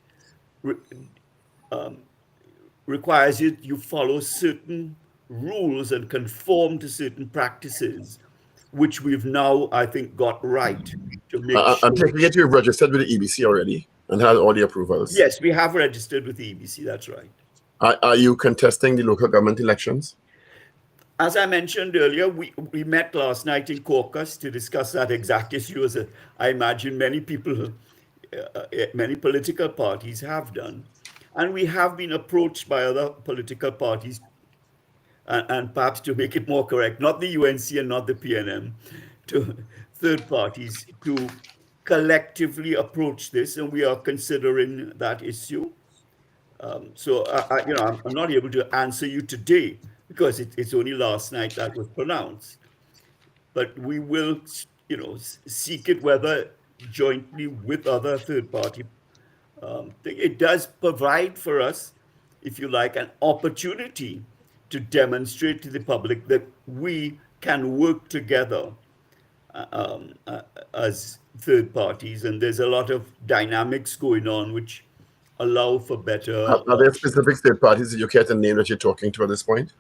requires you follow certain rules and conform to certain practices, which we've now, I think, got right to make sure. I'm taking it you've registered with the EBC already. and has all the approvals. Yes, we have registered with the EBC, that's right. Are you contesting the local government elections? As I mentioned earlier, we met last night in caucus to discuss that exact issue, as I imagine many people, many political parties have done. And we have been approached by other political parties, and perhaps to make it more correct, not the UNC and not the PNM, to third parties to collectively approach this, and we are considering that issue. So, I'm not able to answer you today because it's only last night that was pronounced. But we will, seek it whether jointly with other third-party. It does provide for us, if you like, an opportunity to demonstrate to the public that we can work together as third parties, and there's a lot of dynamics going on which allow for better. Are there specific third parties that you care to name that you're talking to at this point?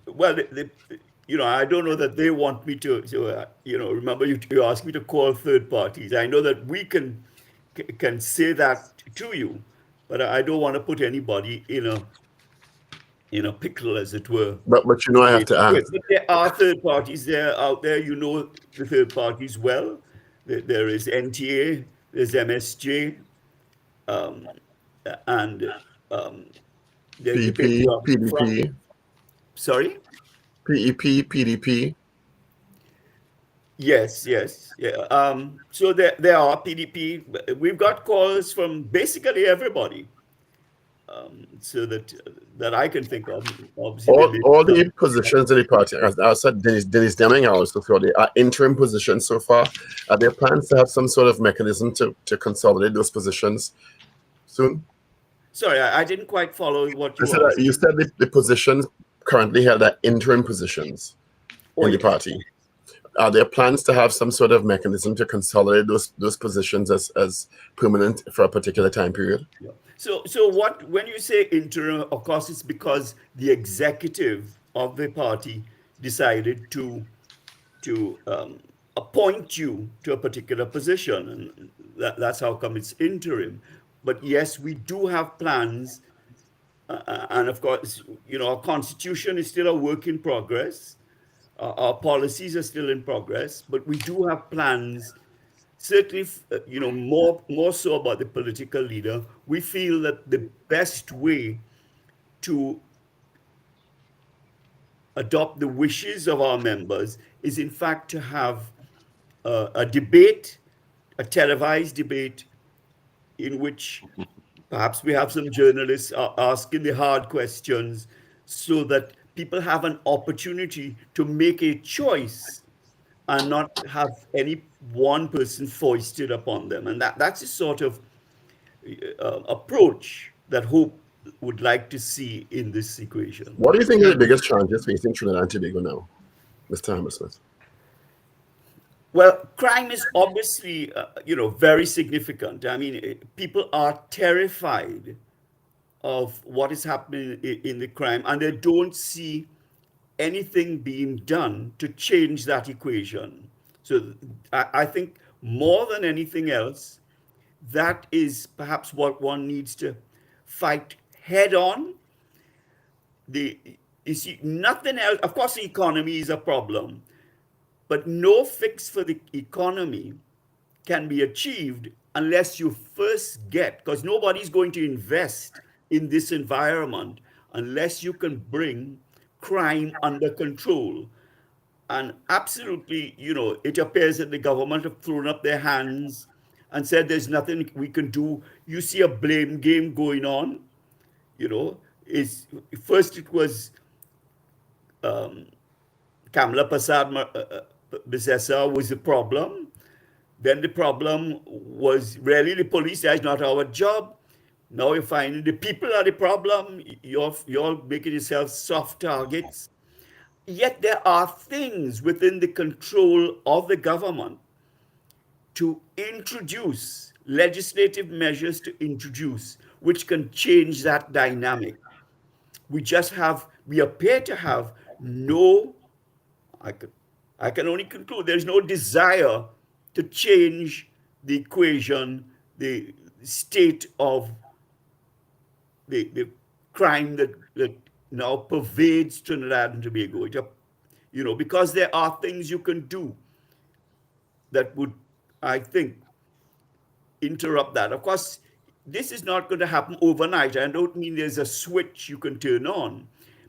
Well, I don't know that they want me to. So, remember you asked me to call third parties. I know that we can say that to you, but I don't want to put anybody in a pickle, as it were. But I have to ask. But there are third parties there out there. You know the third parties well. There is NTA, there's MSJ, and there's PEP, PDP. Sorry? PEP, PDP. Yes. Yeah. So there are PDP. We've got calls from basically everybody. So that I can think of. All the positions in the party, as I said, Dennis Deming also feel they are interim positions so far. Are there plans to have some sort of mechanism to consolidate those positions soon? Sorry, I didn't quite follow what you said. asked. You said the positions currently held are interim positions in the party. Are there plans to have some sort of mechanism to consolidate those positions as permanent for a particular time period? Yeah. So when you say interim, of course, it's because the executive of the party decided to appoint you to a particular position, and that's how come it's interim. But yes, we do have plans, and of course, our constitution is still a work in progress. Our policies are still in progress, but we do have plans. Certainly, more so about the political leader. We feel that the best way to adopt the wishes of our members is, in fact, to have a debate, a televised debate, in which perhaps we have some journalists asking the hard questions, so that people have an opportunity to make a choice and not have any one person foisted upon them. And that's the sort of approach that Hope would like to see in this equation. What do you think are the biggest challenges facing Trinidad and Tobago now, Mr. Hammersmith? Well, crime is obviously, very significant. I mean, people are terrified of what is happening in the crime, and they don't see anything being done to change that equation. So I think more than anything else, that is perhaps what one needs to fight head on. You see, nothing else. Of course, the economy is a problem, but no fix for the economy can be achieved unless you first because nobody's going to invest in this environment unless you can bring crime under control. And absolutely, it appears that the government have thrown up their hands and said there's nothing we can do. You see a blame game going on. First it was Kamla Persad was the problem. Then the problem was really the police. That's not our job. Now you're finding the people are the problem. You're making yourselves soft targets. Yet there are things within the control of the government to introduce, legislative measures to introduce, which can change that dynamic. We appear to have I can only conclude there's no desire to change the equation, the state of the crime that now pervades Trinidad and Tobago. Because there are things you can do that would, I think, interrupt that. Of course, this is not going to happen overnight. I don't mean there's a switch you can turn on,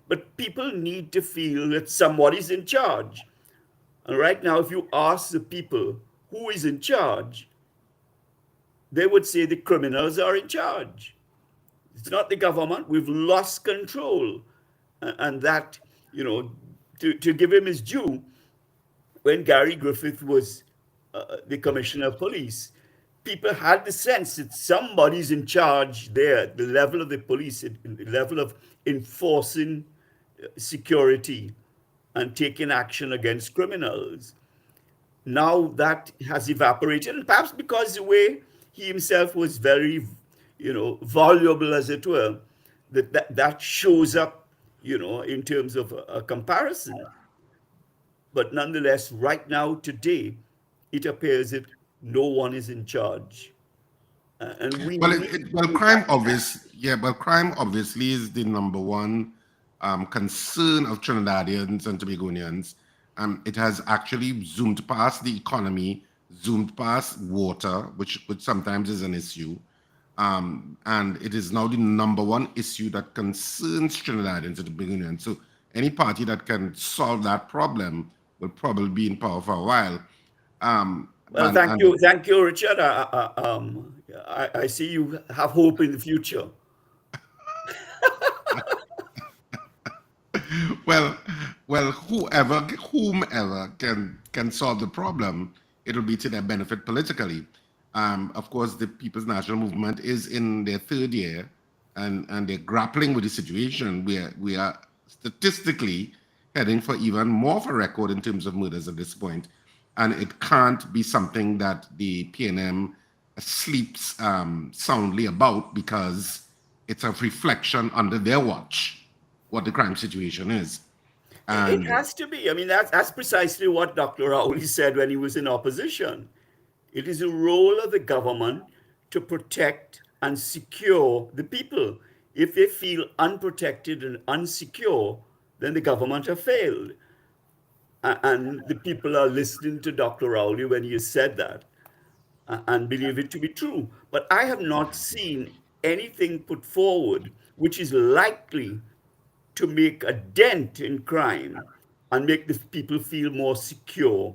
but people need to feel that somebody's in charge. And right now, if you ask the people who is in charge, they would say the criminals are in charge. It's not the government. We've lost control. And that, to give him his due, when Gary Griffith was the commissioner of police, people had the sense that somebody's in charge there at the level of the police, at the level of enforcing security and taking action against criminals. Now that has evaporated, and perhaps because the way he himself was very, voluble, as it were, that shows up, in terms of a comparison. But nonetheless, right now, today, it appears that no one is in charge. And we crime obviously is the number one concern of Trinidadians and Tobagonians. It has actually zoomed past the economy, zoomed past water, which sometimes is an issue. And it is now the number one issue that concerns Trinidadians and Tobagonians. So any party that can solve that problem will probably be in power for a while. Thank you, Richard. I see you have hope in the future. Well, whomever can solve the problem, it'll be to their benefit politically. Of course, the People's National Movement is in their third year, and they're grappling with the situation. We are statistically heading for even more of a record in terms of murders at this point. And it can't be something that the PNM sleeps soundly about, because it's a reflection under their watch what the crime situation is. And it has to be. I mean, that's precisely what Dr. Raouli said when he was in opposition. It is a role of the government to protect and secure the people. If they feel unprotected and unsecure, then the government have failed. And the people are listening to Dr. Raouli when he has said that and believe it to be true. But I have not seen anything put forward which is likely to make a dent in crime and make the people feel more secure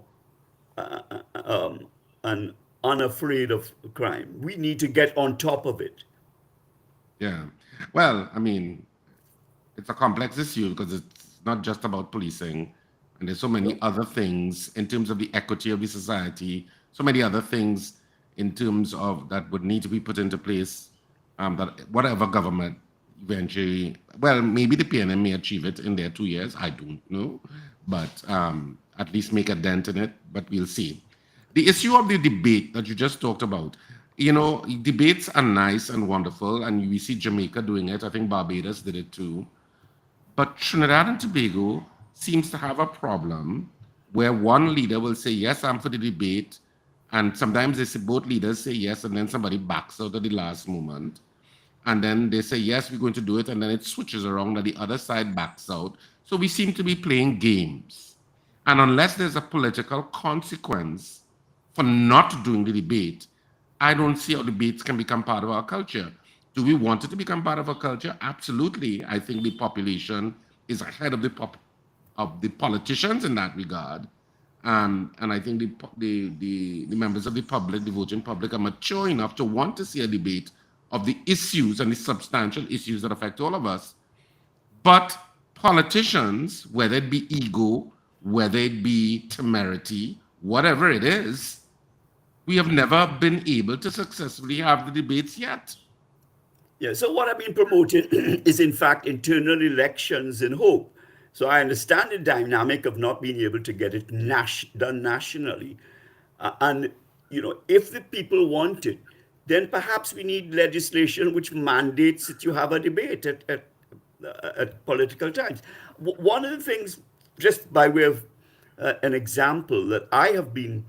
and unafraid of crime. We need to get on top of it. Yeah. Well, I mean, it's a complex issue because it's not just about policing. And there's so many other things in terms of the equity of the society, so many other things in terms of that would need to be put into place, that whatever government eventually, well, maybe the PNM may achieve it in their 2 years, I don't know, but at least make a dent in it, but we'll see. The issue of the debate that you just talked about, debates are nice and wonderful, and we see Jamaica doing it. I think Barbados did it too. But Trinidad and Tobago seems to have a problem where one leader will say, yes, I'm for the debate. And sometimes they say, both leaders say yes, and then somebody backs out at the last moment. And then they say, yes, we're going to do it. And then it switches around and the other side backs out. So we seem to be playing games. And unless there's a political consequence for not doing the debate, I don't see how debates can become part of our culture. Do we want it to become part of our culture? Absolutely. I think the population is ahead of the politicians in that regard. And I think the members of the public, the voting public, are mature enough to want to see a debate of the issues and the substantial issues that affect all of us. But politicians, whether it be ego, whether it be temerity, whatever it is, we have never been able to successfully have the debates yet. Yeah, so what I've been promoting is, in fact, internal elections in hope. So I understand the dynamic of not being able to get it done nationally. And, if the people want it, then perhaps we need legislation which mandates that you have a debate at political times. One of the things, just by way of an example, that I have been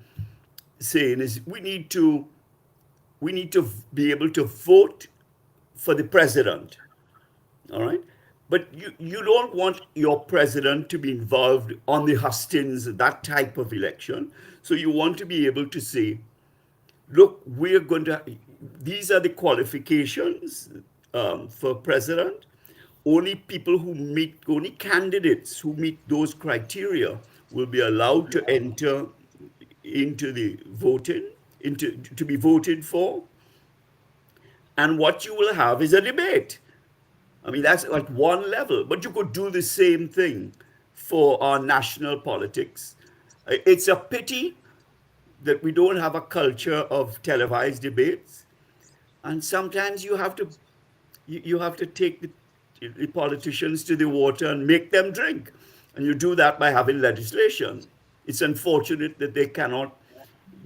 saying is we need to we need to be able to vote for the president. All right. But you don't want your president to be involved on the hustings, that type of election. So you want to be able to say, look, we're going to, these are the qualifications for president. Only people who meet, only candidates who meet those criteria will be allowed to enter into the voting, to be voted for. And what you will have is a debate. I mean, that's like one level, but you could do the same thing for our national politics. It's a pity that we don't have a culture of televised debates. And sometimes you have to take the politicians to the water and make them drink. And you do that by having legislation. It's unfortunate that they cannot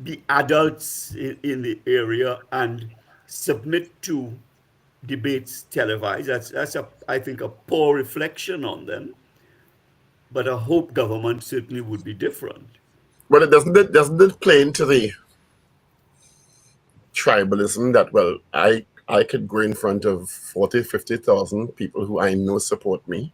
be adults in the area and submit to debates televised. That's I think, a poor reflection on them. But I hope government certainly would be different. Well, doesn't it play into the tribalism that, well, I could go in front of 40, 50,000 people who I know support me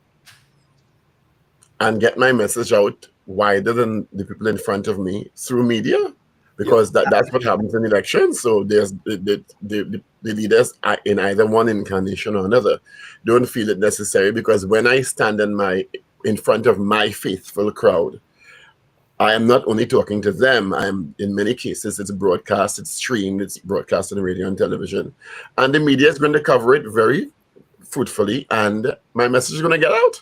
and get my message out wider than the people in front of me through media, because that's what happens in elections. So there's the leaders in either one incarnation or another don't feel it necessary, because when I stand in front of my faithful crowd, I am not only talking to them, I'm, in many cases, it's broadcast, it's streamed, it's broadcast on radio and television. And the media is going to cover it very fruitfully, and my message is going to get out.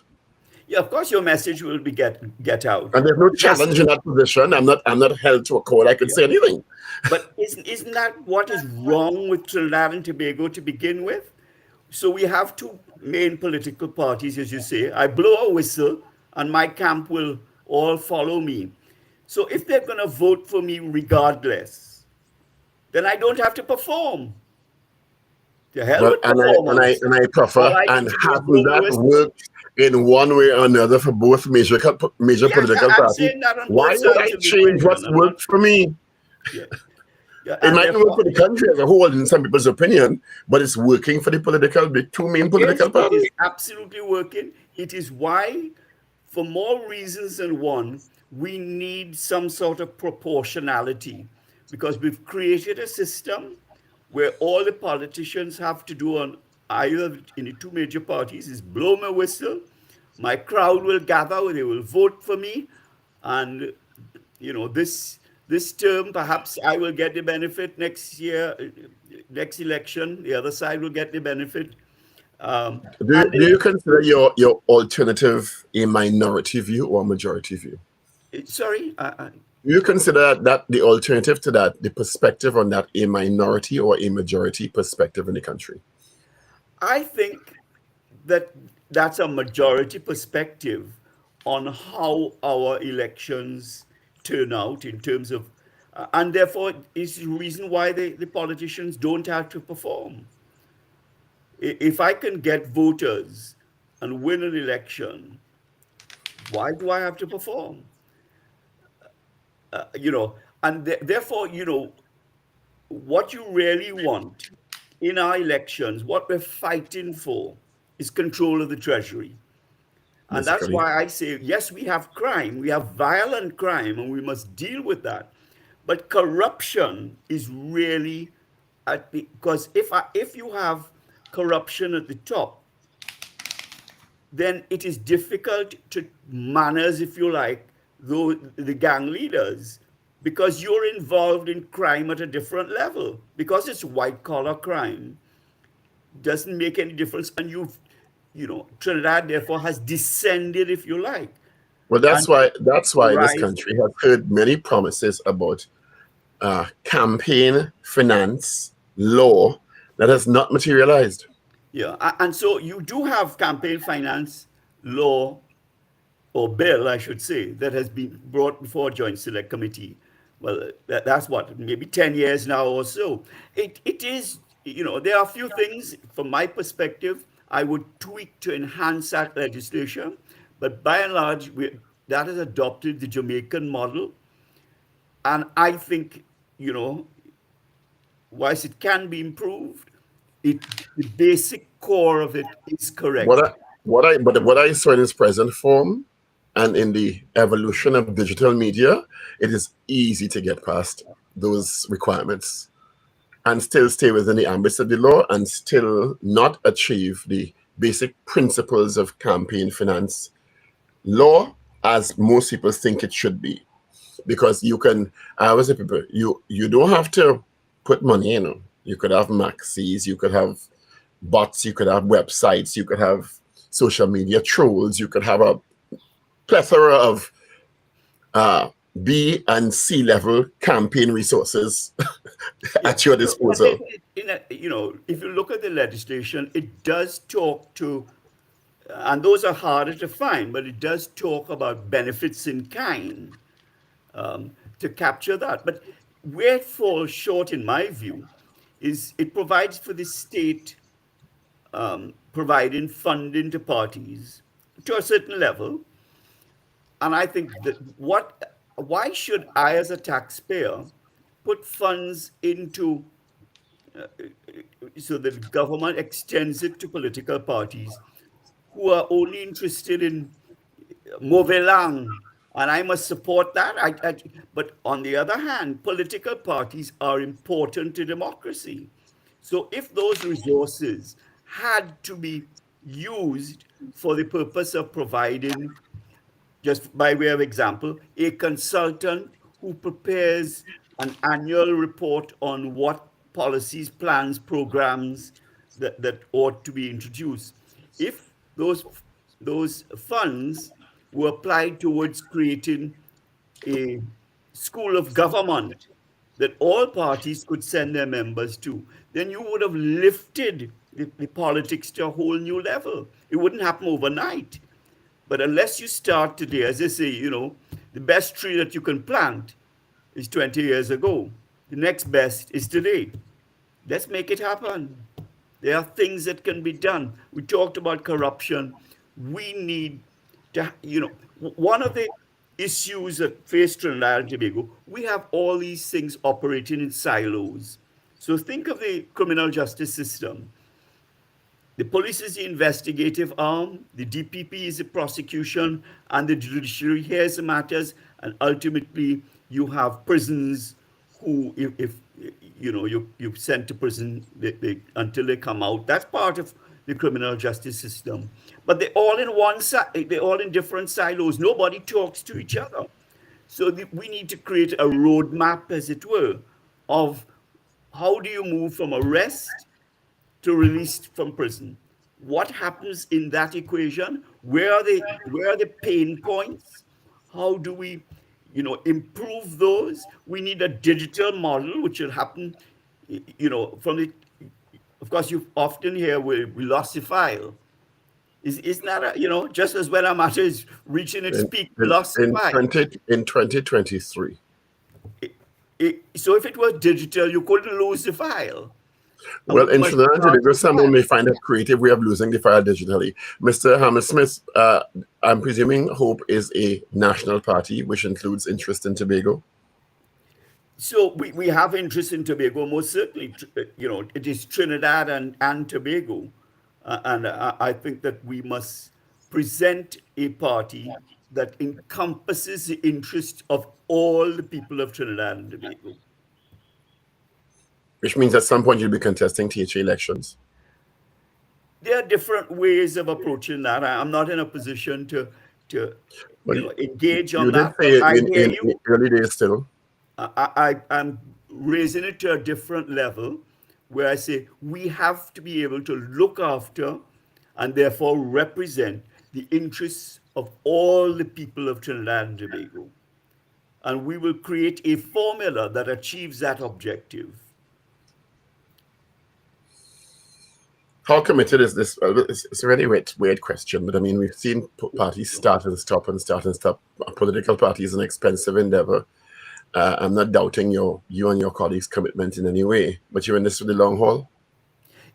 Yeah, of course your message will be get out. And there's no challenge in that position. I'm not held to a code. I could say anything. But isn't that what is wrong with Trinidad and Tobago to begin with? So we have two main political parties, as you say. I blow a whistle and my camp will all follow me. So if they're going to vote for me regardless, then I don't have to perform. The hell with performance. And I prefer and have that work in one way or another for both major political parties. Why would I change what's worked for me? It might not work for the country as a whole, in some people's opinion, but it's working for the two main political parties. It is absolutely working. It is why, for more reasons than one, we need some sort of proportionality, because we've created a system where all the politicians have to do on either in the two major parties is blow my whistle, my crowd will gather, they will vote for me, and this term perhaps I will get the benefit next year, next election, the other side will get the benefit. Do you consider your alternative a minority view or a majority view? Sorry? Do you consider that the alternative to that, the perspective on that, a minority or a majority perspective in the country? I think that that's a majority perspective on how our elections turn out in terms of, and therefore is the reason why the politicians don't have to perform. If I can get voters and win an election, why do I have to perform? And therefore, what you really want in our elections, what we're fighting for is control of the treasury. And that's why I say, yes, we have crime, we have violent crime, and we must deal with that. But corruption is really because if you have corruption at the top, then it is difficult to manage, if you like, the gang leaders, because you're involved in crime at a different level. Because it's white collar crime, doesn't make any difference. And Trinidad therefore has descended, if you like. Well, that's why this country has heard many promises about campaign finance law that has not materialized. Yeah, and so you do have campaign finance law, or bill, I should say, that has been brought before Joint Select Committee. Well, that's what, maybe 10 years now or so. It is, there are a few things from my perspective I would tweak to enhance that legislation, but by and large, that has adopted the Jamaican model. And I think, whilst it can be improved, the basic core of it is correct. What I saw in its present form and in the evolution of digital media, it is easy to get past those requirements and still stay within the ambit of the law and still not achieve the basic principles of campaign finance law as most people think it should be. Because you can, I always say people, you don't have to put money in. You could have maxis, you could have bots, you could have websites, you could have social media trolls, you could have a plethora of B and C level campaign resources at your disposal. If you look at the legislation, it does talk to, and those are harder to find, but it does talk about benefits in kind to capture that. But where it falls short, in my view, is it provides for the state providing funding to parties to a certain level. And I think that why should I, as a taxpayer, put funds into so that the government extends it to political parties who are only interested in mauvais langue, and I must support that. But on the other hand, political parties are important to democracy. So if those resources had to be used for the purpose of providing, just by way of example, a consultant who prepares an annual report on what policies, plans, programs that ought to be introduced. If those funds were applied towards creating a school of government that all parties could send their members to, then you would have lifted the politics to a whole new level. It wouldn't happen overnight. But unless you start today, as they say, the best tree that you can plant is 20 years ago. The next best is today. Let's make it happen. There are things that can be done. We talked about corruption. We need to, one of the issues that face Trinidad and Tobago, we have all these things operating in silos. So think of the criminal justice system. The police is the investigative arm, the DPP is the prosecution, and the judiciary hears the matters, and ultimately you have prisons who, if you're sent to prison until they come out. That's part of the criminal justice system. But they're all in one side, they're all in different silos. Nobody talks to each other. So we need to create a roadmap, as it were, of how do you move from arrest to released from prison. What happens in that equation? Where are the pain points? How do we, improve those? We need a digital model, which will happen, from the. Of course, you often hear we lost the file. Isn't that just as when a matter is reaching its peak, lost the file. In 2023. So if it was digital, you couldn't lose the file. Well, in Trinidad and Tobago, someone may find a creative way of losing the file digitally. Mr. Hammersmith, I'm presuming HOPE is a national party, which includes interest in Tobago. So we have interest in Tobago, most certainly. It is Trinidad and Tobago. And I think that we must present a party that encompasses the interest of all the people of Trinidad and Tobago. Which means at some point you'll be contesting THA elections. There are different ways of approaching that. I'm not in a position to engage on that. In early days still. I'm raising it to a different level where I say we have to be able to look after and therefore represent the interests of all the people of Trinidad and Tobago. And we will create a formula that achieves that objective. How committed is this? It's a really weird question, but I mean, we've seen parties start and stop and start and stop. A political party is an expensive endeavor. I'm not doubting you and your colleagues' commitment in any way, but you're in this for the long haul?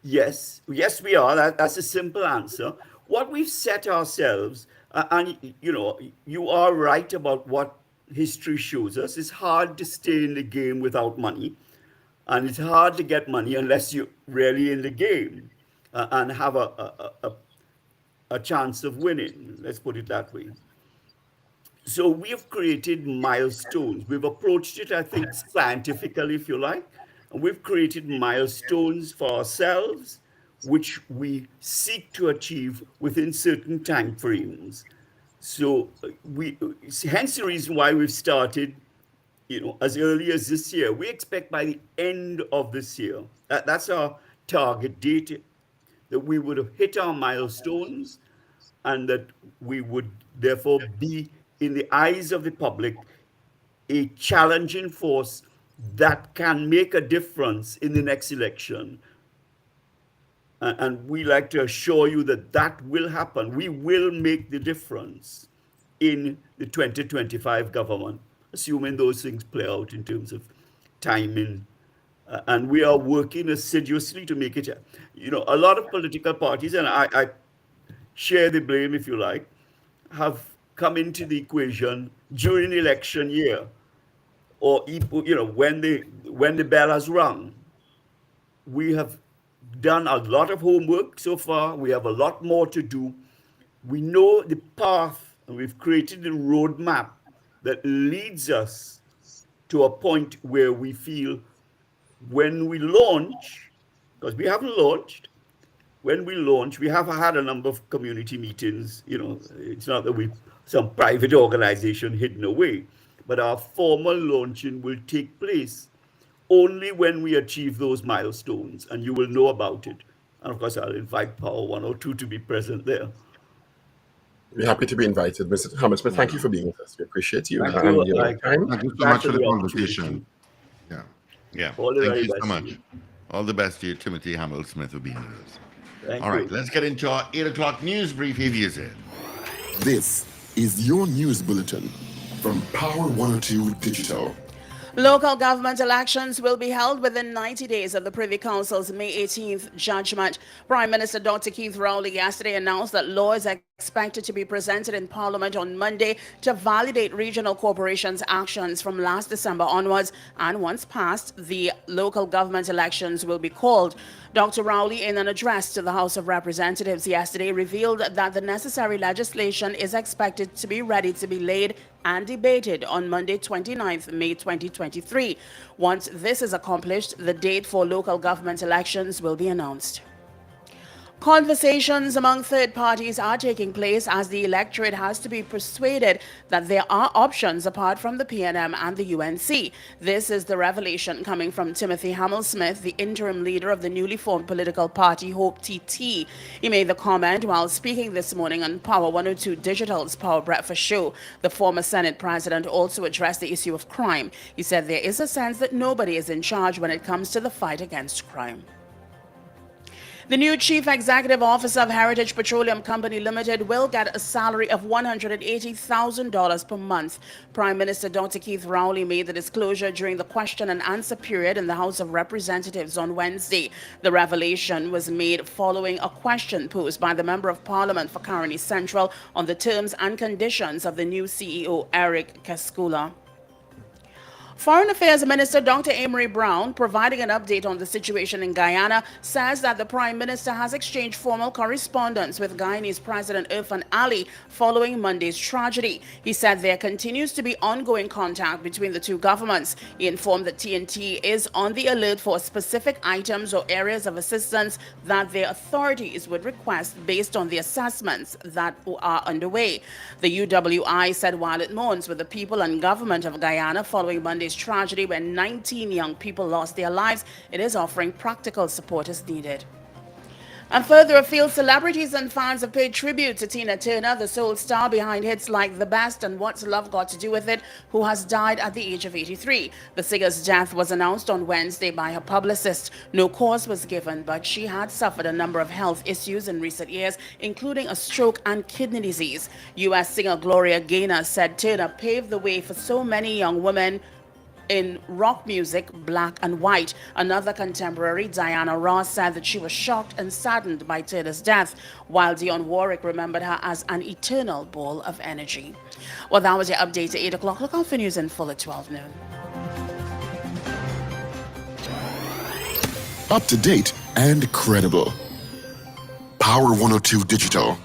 Yes, we are. That's a simple answer. What we've set ourselves, and you are right about what history shows us. It's hard to stay in the game without money. And it's hard to get money unless you're really in the game and have a chance of winning. Let's put it that way. So we have created milestones. We've approached it, I think, scientifically, if you like. And we've created milestones for ourselves, which we seek to achieve within certain time frames. So hence the reason why we've started, as early as this year. We expect by the end of this year, that's our target date, that we would have hit our milestones and that we would therefore be, in the eyes of the public, a challenging force that can make a difference in the next election. And we like to assure you that that will happen. We will make the difference in the 2025 government, assuming those things play out in terms of timing. And we are working assiduously to make it. A lot of political parties, and I share the blame, if you like, have come into the equation during election year, or when the bell has rung. We have done a lot of homework so far. We have a lot more to do. We know the path, and we've created a roadmap that leads us to a point where we feel when we launch, because we haven't launched, when we launch, we have had a number of community meetings. It's not that we some private organization hidden away, but our formal launching will take place only when we achieve those milestones, and you will know about it. And of course, I'll invite Power 102 to be present there. We're happy to be invited, Mr. Hammersmith. Thank you for being with us. We appreciate you. Thank you so much for the conversation. Yeah. All the Thank very you so best. much. All the best to you, Timothy Hammersmith, for being with us. Thank All right, you. let's get into our 8 o'clock news brief. Here he is. This is your news bulletin from Power 102 Digital. Local government elections will be held within 90 days of the Privy Council's May 18th judgment. Prime Minister Dr. Keith Rowley yesterday announced that law is expected to be presented in Parliament on Monday to validate regional corporations' actions from last December onwards, and once passed, the local government elections will be called. Dr. Rowley, in an address to the House of Representatives yesterday, revealed that the necessary legislation is expected to be ready to be laid and debated on Monday, 29th May 2023. Once this is accomplished, the date for local government elections will be announced. Conversations among third parties are taking place as the electorate has to be persuaded that there are options apart from the PNM and the UNC. This is the revelation coming from Timothy Hammersmith, the interim leader of the newly formed political party Hope TT. He made the comment while speaking this morning on Power 102 Digital's Power Breakfast show. The former Senate president also addressed the issue of crime. He said there is a sense that nobody is in charge when it comes to the fight against crime. The new Chief Executive Officer of Heritage Petroleum Company Limited will get a salary of $180,000 per month. Prime Minister Dr. Keith Rowley made the disclosure during the question and answer period in the House of Representatives on Wednesday. The revelation was made following a question posed by the Member of Parliament for Caroni Central on the terms and conditions of the new CEO, Eric Kaskula. Foreign Affairs Minister Dr. Amory Brown, providing an update on the situation in Guyana, says that the Prime Minister has exchanged formal correspondence with Guyanese President Irfan Ali following Monday's tragedy. He said there continues to be ongoing contact between the two governments. He informed that TNT is on the alert for specific items or areas of assistance that their authorities would request based on the assessments that are underway. The UWI said while it mourns with the people and government of Guyana following Monday's tragedy when 19 young people lost their lives, it is offering practical support as needed. And further afield, celebrities and fans have paid tribute to Tina Turner, the soul star behind hits like The Best and What's Love Got to Do With It, who has died at the age of 83. The singer's death was announced on Wednesday by her publicist. No cause was given, but she had suffered a number of health issues in recent years, including a stroke and kidney disease. U.S. singer Gloria Gaynor said Turner paved the way for so many young women in rock music, black and white. Another contemporary, Diana Ross, said that she was shocked and saddened by Turner's death, while Dionne Warwick remembered her as an eternal ball of energy. Well, that was your update at 8 o'clock. Look out for news in full at 12 noon. up to date, and credible. Power 102 Digital.